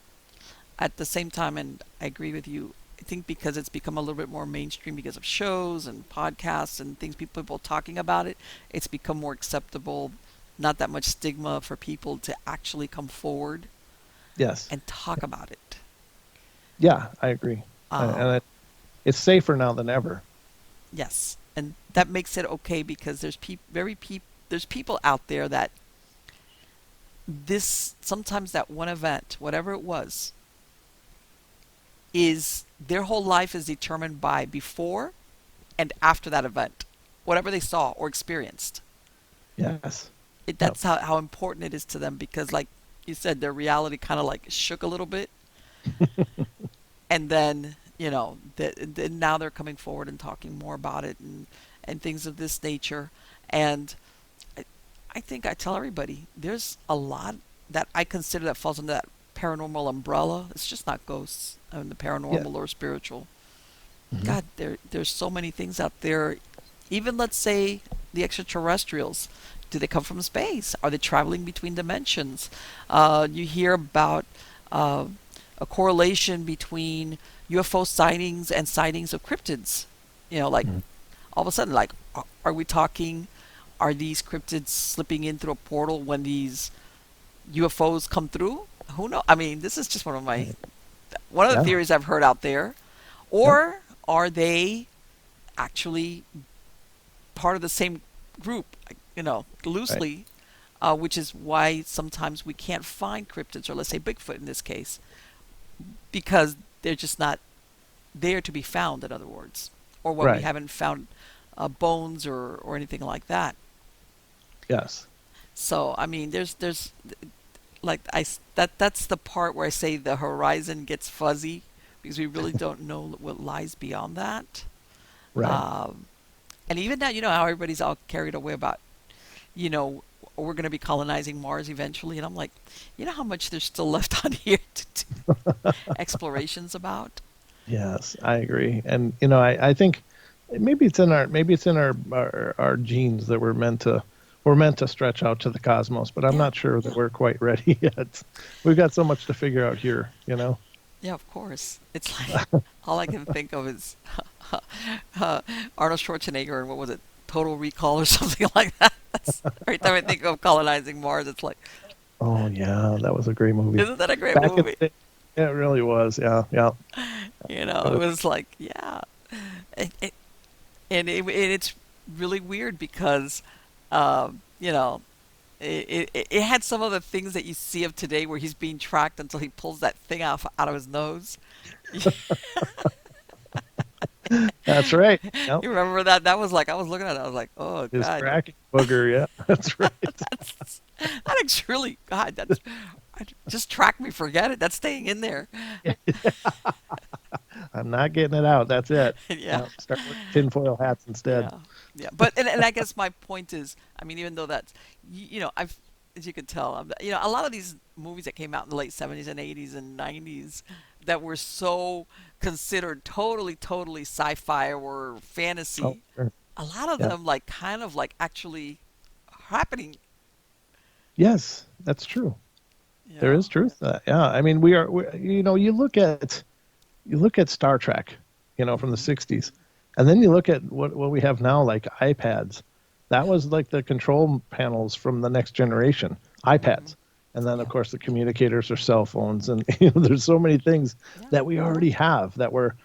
S3: at the same time, and I agree with you, I think because it's become a little bit more mainstream because of shows and podcasts and things, people talking about it, it's become more acceptable, not that much stigma for people to actually come forward
S2: Yes.
S3: and talk about it.
S2: Yeah, I agree.
S3: Um,
S2: It's safer now than ever.
S3: yes, and that makes it okay because there's people out there that this sometimes that one event, whatever it was, is their whole life is determined by before and after that event, whatever they saw or experienced.
S2: Yes. Yep.
S3: That's how important it is to them because, like you said, their reality kind of like shook a little bit, and then now they're coming forward and talking more about it and things of this nature. And I, I think I tell everybody there's a lot that I consider that falls under that paranormal umbrella. It's just not ghosts and the
S2: Yeah.
S3: paranormal or spiritual.
S2: Hmm.
S3: God, there's so many things out there. Even let's say the extraterrestrials. Do they come from space? Are they traveling between dimensions? You hear about uh, a correlation between UFO sightings and sightings of cryptids. Like
S2: Hmm.
S3: all of a sudden, like, are we talking? Are these cryptids slipping in through a portal when these UFOs come through? Who knows? I mean, this is just one of the
S2: Yeah.
S3: theories I've heard out there.
S2: Yep.
S3: Or are they actually part of the same group,
S2: Right.
S3: loosely, which is why sometimes we can't find cryptids, or let's say Bigfoot in this case, because they're just not there to be found, in other words, or what we
S2: Right.
S3: haven't found bones or anything like that.
S2: Yes.
S3: So, I mean, there's like that's the part where I say the horizon gets fuzzy because we really don't know what lies beyond that.
S2: Right.
S3: Um, and even now, how everybody's all carried away about, you know, we're going to be colonizing Mars eventually. And I'm like, how much there's still left on here to do explorations about?
S2: Yes, I agree. And I think maybe it's in our genes that we're meant to stretch out to the cosmos, but I'm
S3: Yeah,
S2: not sure that
S3: yeah,
S2: we're quite ready yet. We've got so much to figure out here.
S3: yeah, of course. It's like, all I can think of is Arnold Schwarzenegger and what was it? Total Recall or something like that. That's, every time I think of colonizing Mars, it's like,
S2: Oh yeah, that was a great movie.
S3: isn't that a great
S2: Back in
S3: movie?
S2: the day, yeah, it really was. Yeah, yeah. It
S3: It
S2: was,
S3: was like, yeah. It, it, it's really weird because, you know, it had some of the things that you see of today where he's being tracked until he pulls that thing out of his nose.
S2: that's right. Yep.
S3: You remember that? That was like, I was looking at it, I was like, oh,
S2: His
S3: God.
S2: tracking booger. Yeah, that's right.
S3: That's really, God, just track me, forget it. That's staying in there.
S2: I'm not getting it out. That's it.
S3: Yeah.
S2: Yeah, start wearing tinfoil hats instead.
S3: Yeah, yeah, but and I guess my point is, I mean, even though that's, I've, as you can tell, a lot of these movies that came out in the late '70s and '80s and '90s that were so considered totally sci-fi or
S2: Oh,
S3: fantasy,
S2: sure.
S3: a lot of
S2: Yeah.
S3: them like kind of like actually happening.
S2: Yes, that's true.
S3: You
S2: There
S3: know,
S2: is truth to that. Yeah. I mean, you look at Star Trek, from the
S3: hmm
S2: 60s. And then you look at what we have now, like iPads. That
S3: yeah,
S2: was like the control panels from the next generation,
S3: hmm
S2: iPads. And then, of
S3: yeah,
S2: course, the communicators are cell phones. And there's so many things
S3: yeah,
S2: that we already have that were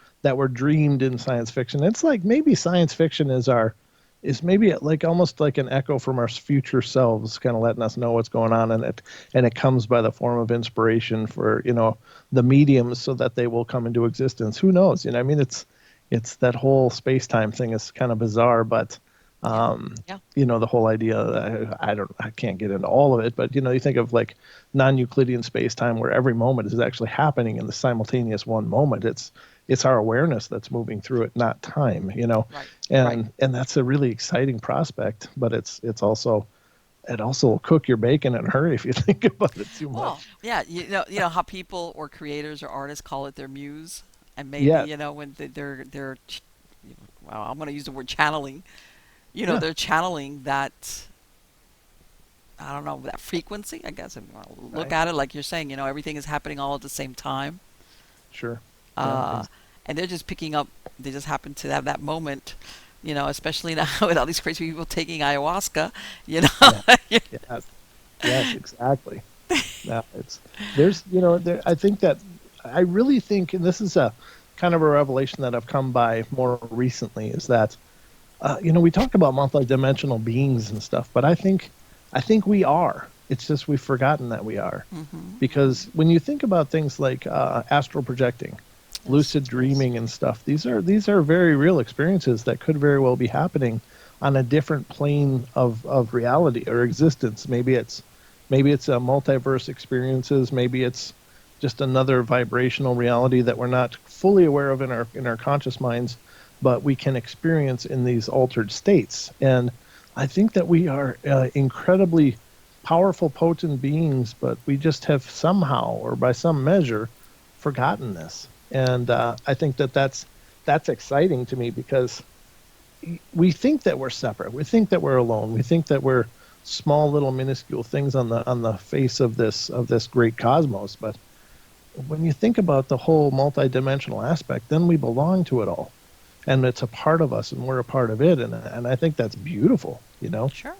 S2: dreamed in science fiction. It's like maybe science fiction is maybe like almost like an echo from our future selves, kind of letting us know what's going on, and it comes by the form of inspiration for the mediums so that they will come into existence. Who knows? I mean, it's that whole space time thing is kind of bizarre, but
S3: yeah,
S2: um,
S3: yeah,
S2: the whole idea. I can't get into all of it, but you think of like non-Euclidean space time where every moment is actually happening in the simultaneous one moment. it's our awareness that's moving through it, not time, you know.
S3: Right. Right.
S2: And that's a really exciting prospect, but it's also, it also will cook your bacon in a hurry if you think about it too
S3: Well,
S2: much.
S3: yeah, you know how people or creators or artists call it their muse, and maybe
S2: Yeah,
S3: you know when they're well, I'm going to use the word channeling. You know,
S2: yeah,
S3: they're channeling that, I don't know, that frequency, I guess, if you want to look
S2: right,
S3: at it like you're saying, everything is happening all at the same time.
S2: sure, yeah,
S3: Uh, and they're just picking up, they just happen to have that moment, especially now with all these crazy people taking ayahuasca, you
S2: yeah,
S3: know.
S2: yes, yes, exactly. Yeah, it's there's I think that I really think, and this is a kind of a revelation that I've come by more recently, is that we talk about multidimensional beings and stuff, but I think we are. It's just we've forgotten that we are,
S3: Hmm.
S2: because when you think about things like astral projecting,
S3: Yes.
S2: lucid dreaming, and stuff, these are very real experiences that could very well be happening on a different plane of reality or existence. Maybe it's a multiverse experiences. Maybe it's just another vibrational reality that we're not fully aware of in our conscious minds, but we can experience in these altered states. And I think that we are incredibly powerful, potent beings, but we just have somehow, or by some measure, forgotten this. And I think that that's exciting to me, because we think that we're separate. We think that we're alone. We think that we're small, little, minuscule things on the face of this great cosmos. But when you think about the whole multidimensional aspect, then we belong to it all, and it's a part of us, and we're a part of it. And I think that's beautiful.
S3: Sure.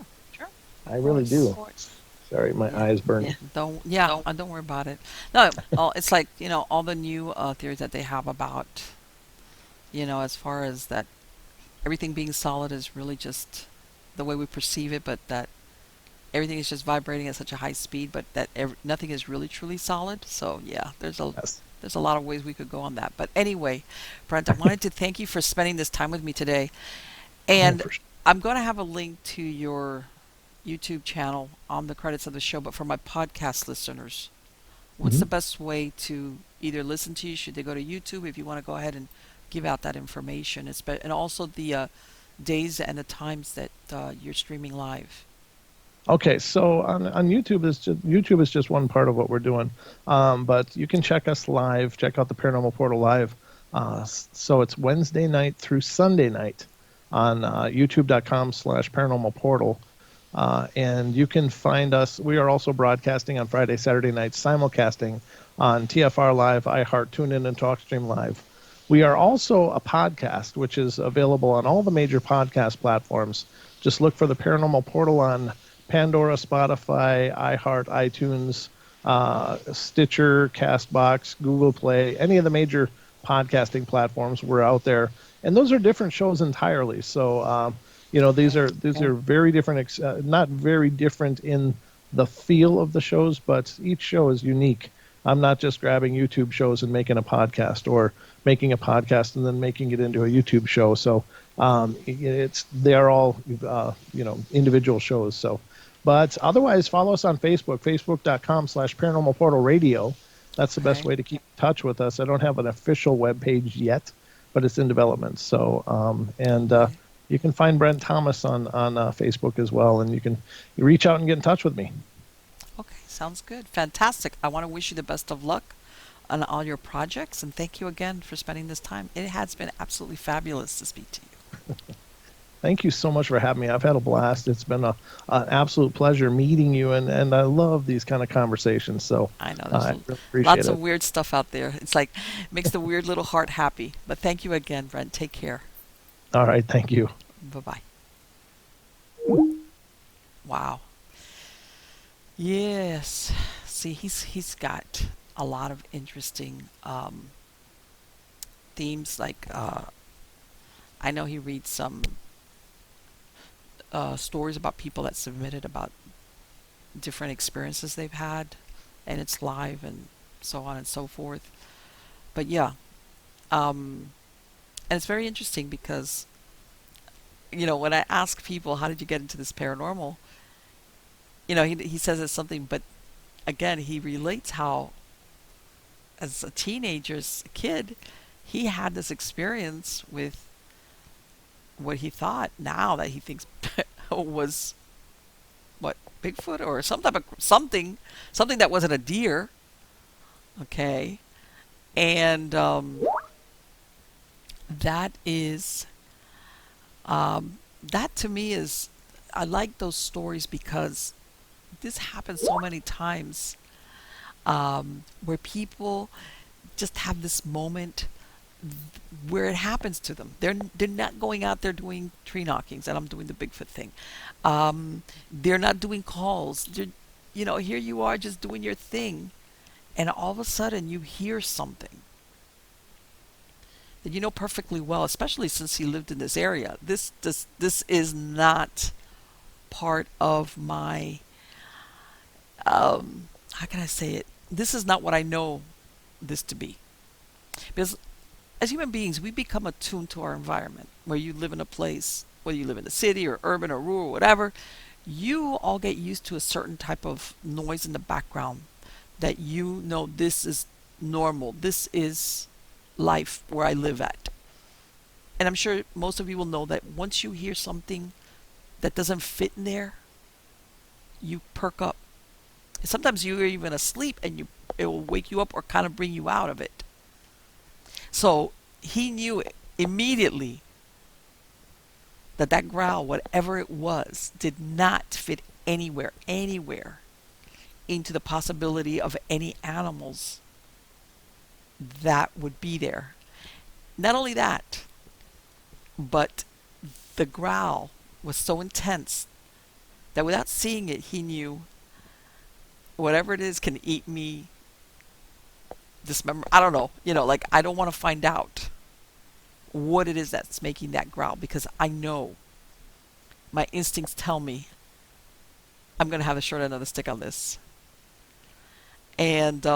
S2: I
S3: Of
S2: really
S3: course.
S2: do. Sorry, my
S3: Yeah.
S2: eyes burning.
S3: Don't worry about it. No, it's like, all the new theories that they have about, as far as that everything being solid is really just the way we perceive it, but that everything is just vibrating at such a high speed, but that nothing is really truly solid. So yeah,
S2: Yes.
S3: there's a lot of ways we could go on that. But anyway, Brent, I wanted to thank you for spending this time with me today.
S2: Oh,
S3: And
S2: for sure.
S3: I'm going to have a link to your YouTube channel on the credits of the show. But for my podcast listeners, what's
S2: Hmm.
S3: the best way to either listen to you? Should they go to YouTube if you want to go ahead and give out that information? And also the days and the times that you're streaming live.
S2: Okay, so on YouTube is just one part of what we're doing, but you can check us live. Check out the Paranormal Portal live. So it's Wednesday night through Sunday night on YouTube.com/Paranormal Portal, and you can find us. We are also broadcasting on Friday, Saturday nights, simulcasting on TFR Live, iHeart, TuneIn, and TalkStream Live. We are also a podcast, which is available on all the major podcast platforms. Just look for the Paranormal Portal on Pandora, Spotify, iHeart, iTunes, Stitcher, Castbox, Google Play, any of the major podcasting platforms. We're out there, and those are different shows entirely. So, these are very different, not very different in the feel of the shows, but each show is unique. I'm not just grabbing YouTube shows and making a podcast, or making a podcast and then making it into a YouTube show. So they are all individual shows. So, but otherwise, follow us on Facebook, facebook.com/Paranormal Portal Radio. That's the best
S3: Okay.
S2: way to keep in touch with us. I don't have an official web page yet, but it's in development. So, and
S3: Okay.
S2: you can find Brent Thomas on Facebook as well, and you reach out and get in touch with me.
S3: Okay, sounds good. Fantastic. I want to wish you the best of luck on all your projects, and thank you again for spending this time. It has been absolutely fabulous to speak to you.
S2: Thank you so much for having me. I've had a blast. It's been an absolute pleasure meeting you, and I love these kind of conversations. So
S3: I know
S2: I
S3: there's
S2: really appreciate
S3: lots
S2: it.
S3: of weird stuff out there. It's like makes the weird little heart happy. But thank you again, Brent. Take care.
S2: All right, thank you.
S3: Bye-bye. Wow. Yes. See, he's got a lot of interesting themes. Like I know he reads some stories about people that submitted about different experiences they've had, and it's live and so on and so forth. But yeah, and it's very interesting because when I ask people how did you get into this paranormal, he says it's something, but again he relates how as a teenager, as a kid, he had this experience with what he thought now that he thinks was what, Bigfoot or some type of something that wasn't a deer. Okay, and that is that to me is, I like those stories because this happens so many times, where people just have this moment where it happens to them. They're not going out there doing tree knockings, and I'm doing the Bigfoot thing. They're not doing calls. Here you are just doing your thing, and all of a sudden you hear something that you know perfectly well, especially since he lived in this area. This is not part of my, how can I say it? This is not what I know this to be. Because as human beings, we become attuned to our environment. Where you live in a place, whether you live in the city or urban or rural, whatever, you all get used to a certain type of noise in the background that you know this is normal. This is life where I live at. And I'm sure most of you will know that once you hear something that doesn't fit in there, you perk up. Sometimes you're even asleep and it will wake you up or kind of bring you out of it. So he knew immediately that growl, whatever it was, did not fit anywhere into the possibility of any animals that would be there. Not only that, but the growl was so intense that without seeing it, he knew whatever it is can eat me, dismember. I don't know. Like, I don't want to find out what it is that's making that growl, because I know my instincts tell me I'm going to have a short end of the stick on this. And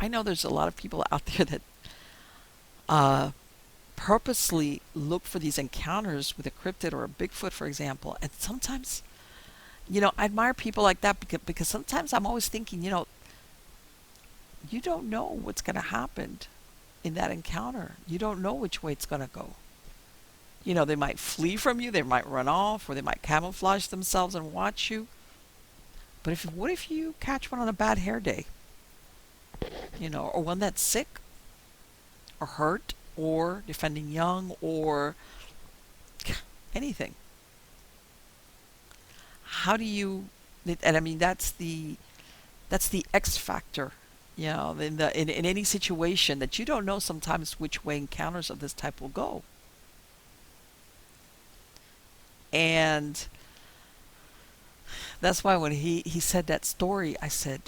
S3: I know there's a lot of people out there that purposely look for these encounters with a cryptid or a Bigfoot, for example. And sometimes, I admire people like that because sometimes I'm always thinking, you don't know what's going to happen in that encounter. You don't know which way it's going to go. They might flee from you, they might run off, or they might camouflage themselves and watch you. But what if you catch one on a bad hair day? Or one that's sick, or hurt, or defending young, or anything. How do you? And I mean, that's the X factor. In any situation, that you don't know sometimes which way encounters of this type will go. And that's why when he said that story, I said,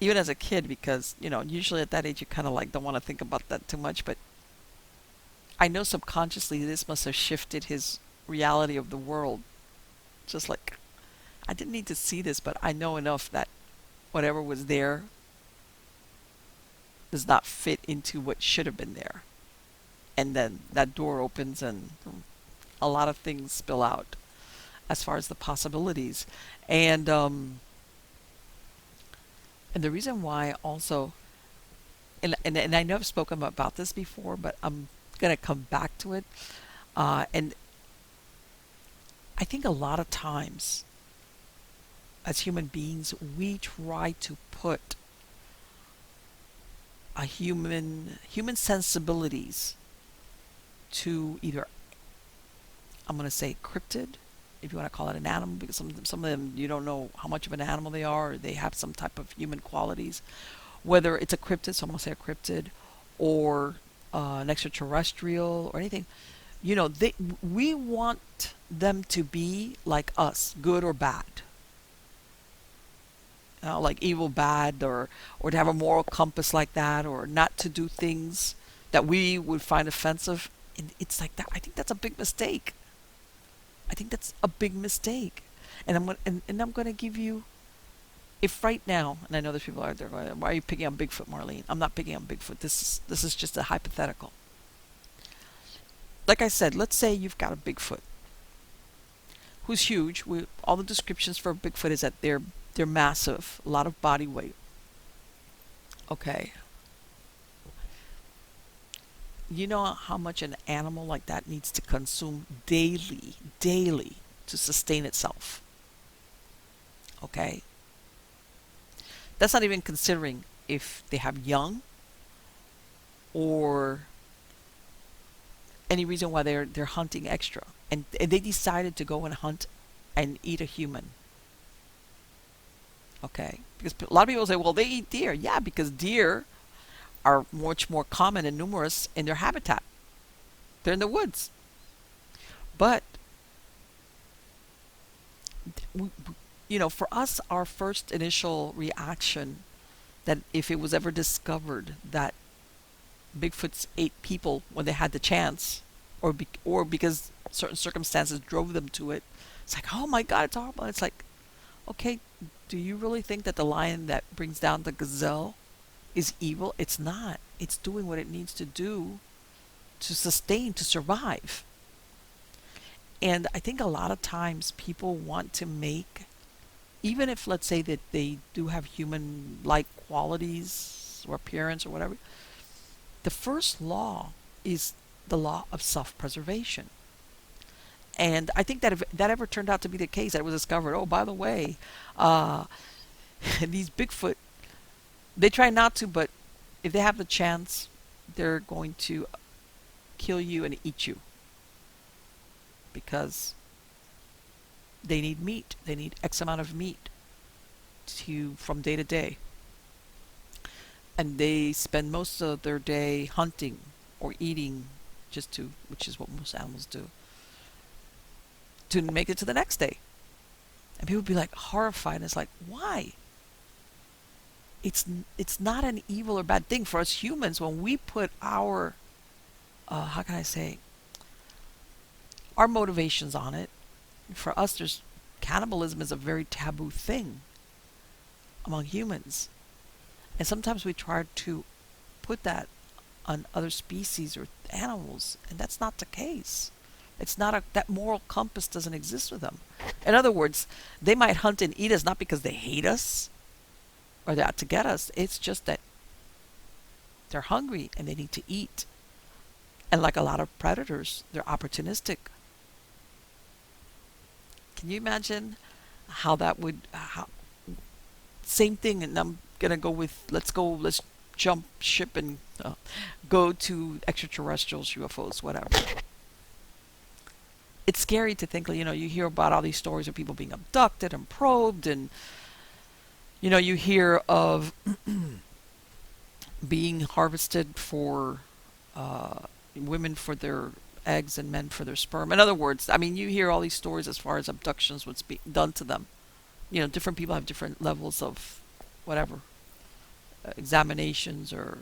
S3: even as a kid, because, usually at that age you kind of like don't want to think about that too much, but I know subconsciously this must have shifted his reality of the world. Just like, I didn't need to see this, but I know enough that whatever was there does not fit into what should have been there. And then that door opens and a lot of things spill out as far as the possibilities. And the reason why also, and I know I've spoken about this before, but I'm going to come back to it. And I think a lot of times as human beings, we try to put a human sensibilities to either, I'm going to say cryptid, if you want to call it an animal, because some of them you don't know how much of an animal they are, or they have some type of human qualities. Whether it's a cryptid, so I'm going to say a cryptid, or an extraterrestrial, or anything. We want them to be like us, good or bad. Like evil, bad, or to have a moral compass like that, or not to do things that we would find offensive. And it's like that. I think that's a big mistake. And I'm going to give you, if right now, and I know there's people out there going, why are you picking on Bigfoot, Marlene? I'm not picking on Bigfoot. This is just a hypothetical. Like I said, let's say you've got a Bigfoot who's huge. All the descriptions for a Bigfoot is that they're massive, a lot of body weight. Okay. You know how much an animal like that needs to consume daily to sustain itself. Okay? That's not even considering if they have young or any reason why they're hunting extra. And they decided to go and hunt and eat a human. Okay? Because a lot of people say, well, they eat deer. Yeah, because deer are much more common and numerous in their habitat. They're in the woods. But, for us, our first initial reaction that if it was ever discovered that Bigfoots ate people when they had the chance, or because certain circumstances drove them to it, it's like, oh my God, it's horrible. It's like, okay, do you really think that the lion that brings down the gazelle is evil? It's not. It's doing what it needs to do to sustain, to survive. And I think a lot of times people want to make, even if let's say that they do have human-like qualities or appearance or whatever, the first law is the law of self-preservation. And I think that if that ever turned out to be the case, that it was discovered, oh, by the way, these Bigfoot, they try not to, but if they have the chance, they're going to kill you and eat you because they need meat. They need X amount of meat from day to day. And they spend most of their day hunting or eating which is what most animals do, to make it to the next day. And people would be like horrified. And it's like, why? It's not an evil or bad thing for us humans when we put our, how can I say, our motivations on it. For us, cannibalism is a very taboo thing among humans. And sometimes we try to put that on other species or animals, and that's not the case. It's not that moral compass doesn't exist with them. In other words, they might hunt and eat us not because they hate us or they're out to get us. It's just that they're hungry and they need to eat. And like a lot of predators, they're opportunistic. Can you imagine how that would, same thing, and I'm going to go with, let's jump ship and go to extraterrestrials, UFOs, whatever. It's scary to think, you hear about all these stories of people being abducted and probed, and, you hear of being harvested for women for their eggs and men for their sperm. In other words, you hear all these stories as far as abductions, what's being done to them. Different people have different levels of whatever, examinations or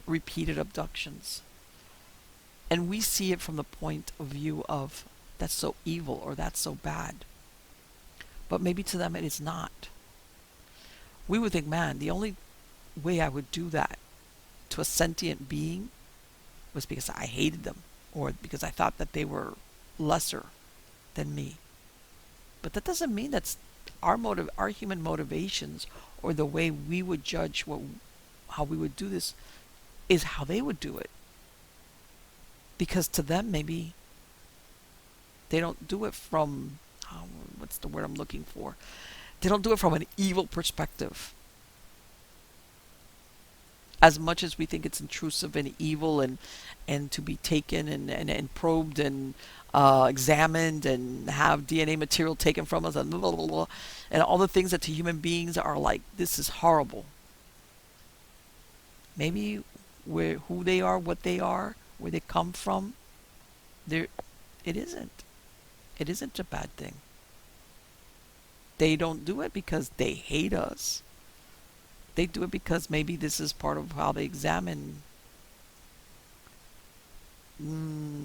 S3: repeated abductions. And we see it from the point of view of, that's so evil or that's so bad. But maybe to them it is not. We would think, man, the only way I would do that to a sentient being was because I hated them or because I thought that they were lesser than me. But that doesn't mean that's our human motivations or the way we would judge how we would do this is how they would do it. Because to them, maybe they don't do it from, what's the word I'm looking for? They don't do it from an evil perspective. As much as we think it's intrusive and evil and to be taken and probed and examined and have DNA material taken from us and blah, blah, blah, and all the things that to human beings are like, this is horrible. Maybe who they are, what they are, where they come from, it isn't. It isn't a bad thing. They don't do it because they hate us. They do it because maybe this is part of how they examine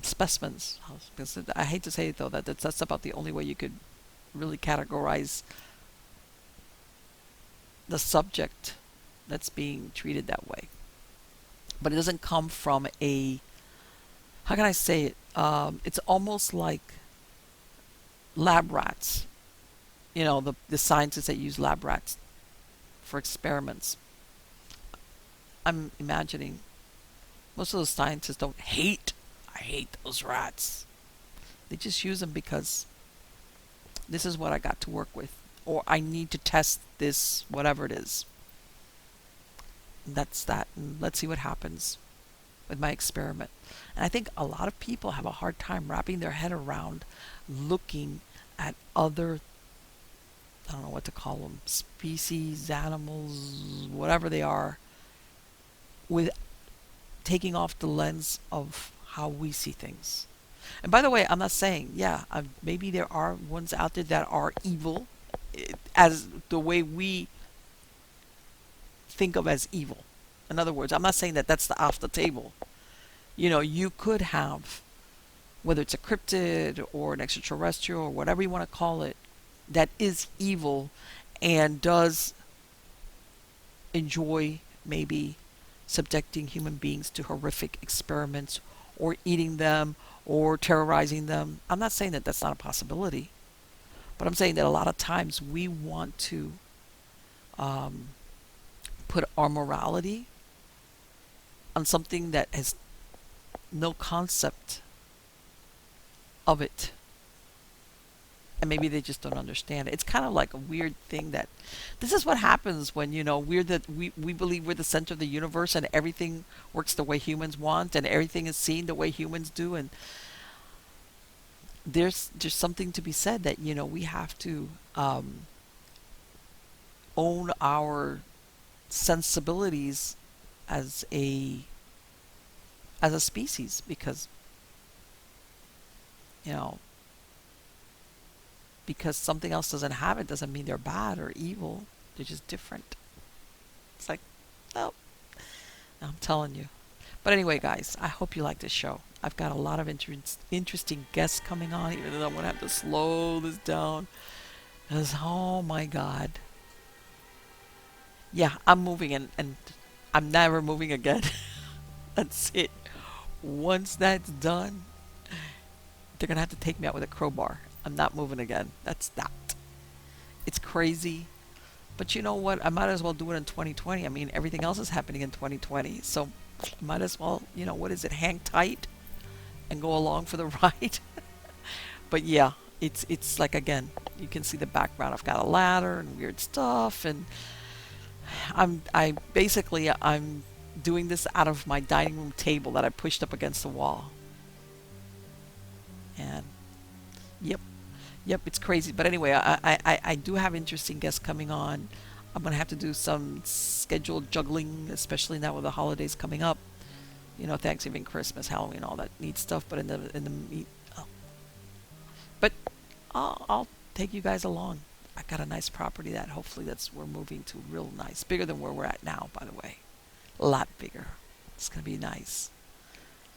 S3: specimens. Because I hate to say it though, that's about the only way you could really categorize the subject that's being treated that way. But it doesn't come from how can I say it? It's almost like lab rats. The scientists that use lab rats for experiments. I'm imagining most of the scientists don't hate. I hate those rats. They just use them because this is what I got to work with, or I need to test this, whatever it is. And that's that. And let's see what happens with my experiment. And I think a lot of people have a hard time wrapping their head around looking at other, I don't know what to call them, species, animals, whatever they are, with taking off the lens of how we see things. And by the way, I'm not saying, maybe there are ones out there that are evil, as the way we think of as evil. In other words, I'm not saying that that's off the table. You know, you could have, whether it's a cryptid or an extraterrestrial or whatever you want to call it, that is evil and does enjoy maybe subjecting human beings to horrific experiments or eating them or terrorizing them. I'm not saying that that's not a possibility, but I'm saying that a lot of times we want to put our morality on something that has no concept of it. And maybe they just don't understand it. It's kind of like a weird thing that this is what happens when, we believe we're the center of the universe and everything works the way humans want and everything is seen the way humans do. And there's something to be said that, we have to own our sensibilities as a species, because because something else doesn't have it doesn't mean they're bad or evil. They're just different. It's like, no, I'm telling you. But anyway, guys, I hope you like this show. I've got a lot of interesting guests coming on, even though I'm going to have to slow this down. Because, oh my God. Yeah, I'm moving and I'm never moving again. That's it. Once that's done, they're going to have to take me out with a crowbar. I'm not moving again. That's that. It's crazy. But you know what? I might as well do it in 2020. I mean, everything else is happening in 2020. So I might as well, what is it? Hang tight and go along for the ride. But yeah, it's like, again, you can see the background. I've got a ladder and weird stuff. And I'm doing this out of my dining room table that I pushed up against the wall. And Yep, it's crazy. But anyway, I do have interesting guests coming on. I'm going to have to do some scheduled juggling, especially now with the holidays coming up. Thanksgiving, Christmas, Halloween, all that neat stuff. But I'll take you guys along. I got a nice property that hopefully we're moving to real nice. Bigger than where we're at now, by the way. A lot bigger. It's going to be nice.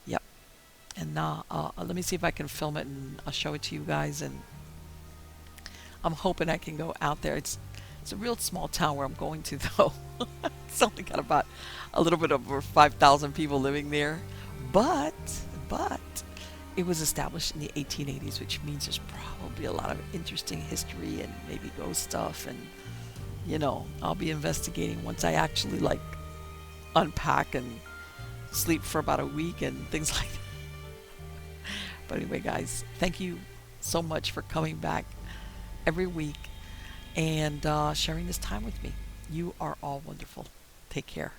S3: Yep. And let me see if I can film it and I'll show it to you guys. And I'm hoping I can go out there. It's a real small town where I'm going to, though. It's only got about a little bit over 5,000 people living there. But it was established in the 1880s, which means there's probably a lot of interesting history and maybe ghost stuff. And, I'll be investigating once I actually, unpack and sleep for about a week and things like that. But anyway, guys, thank you so much for coming back every week and sharing this time with me. You are all wonderful. Take care.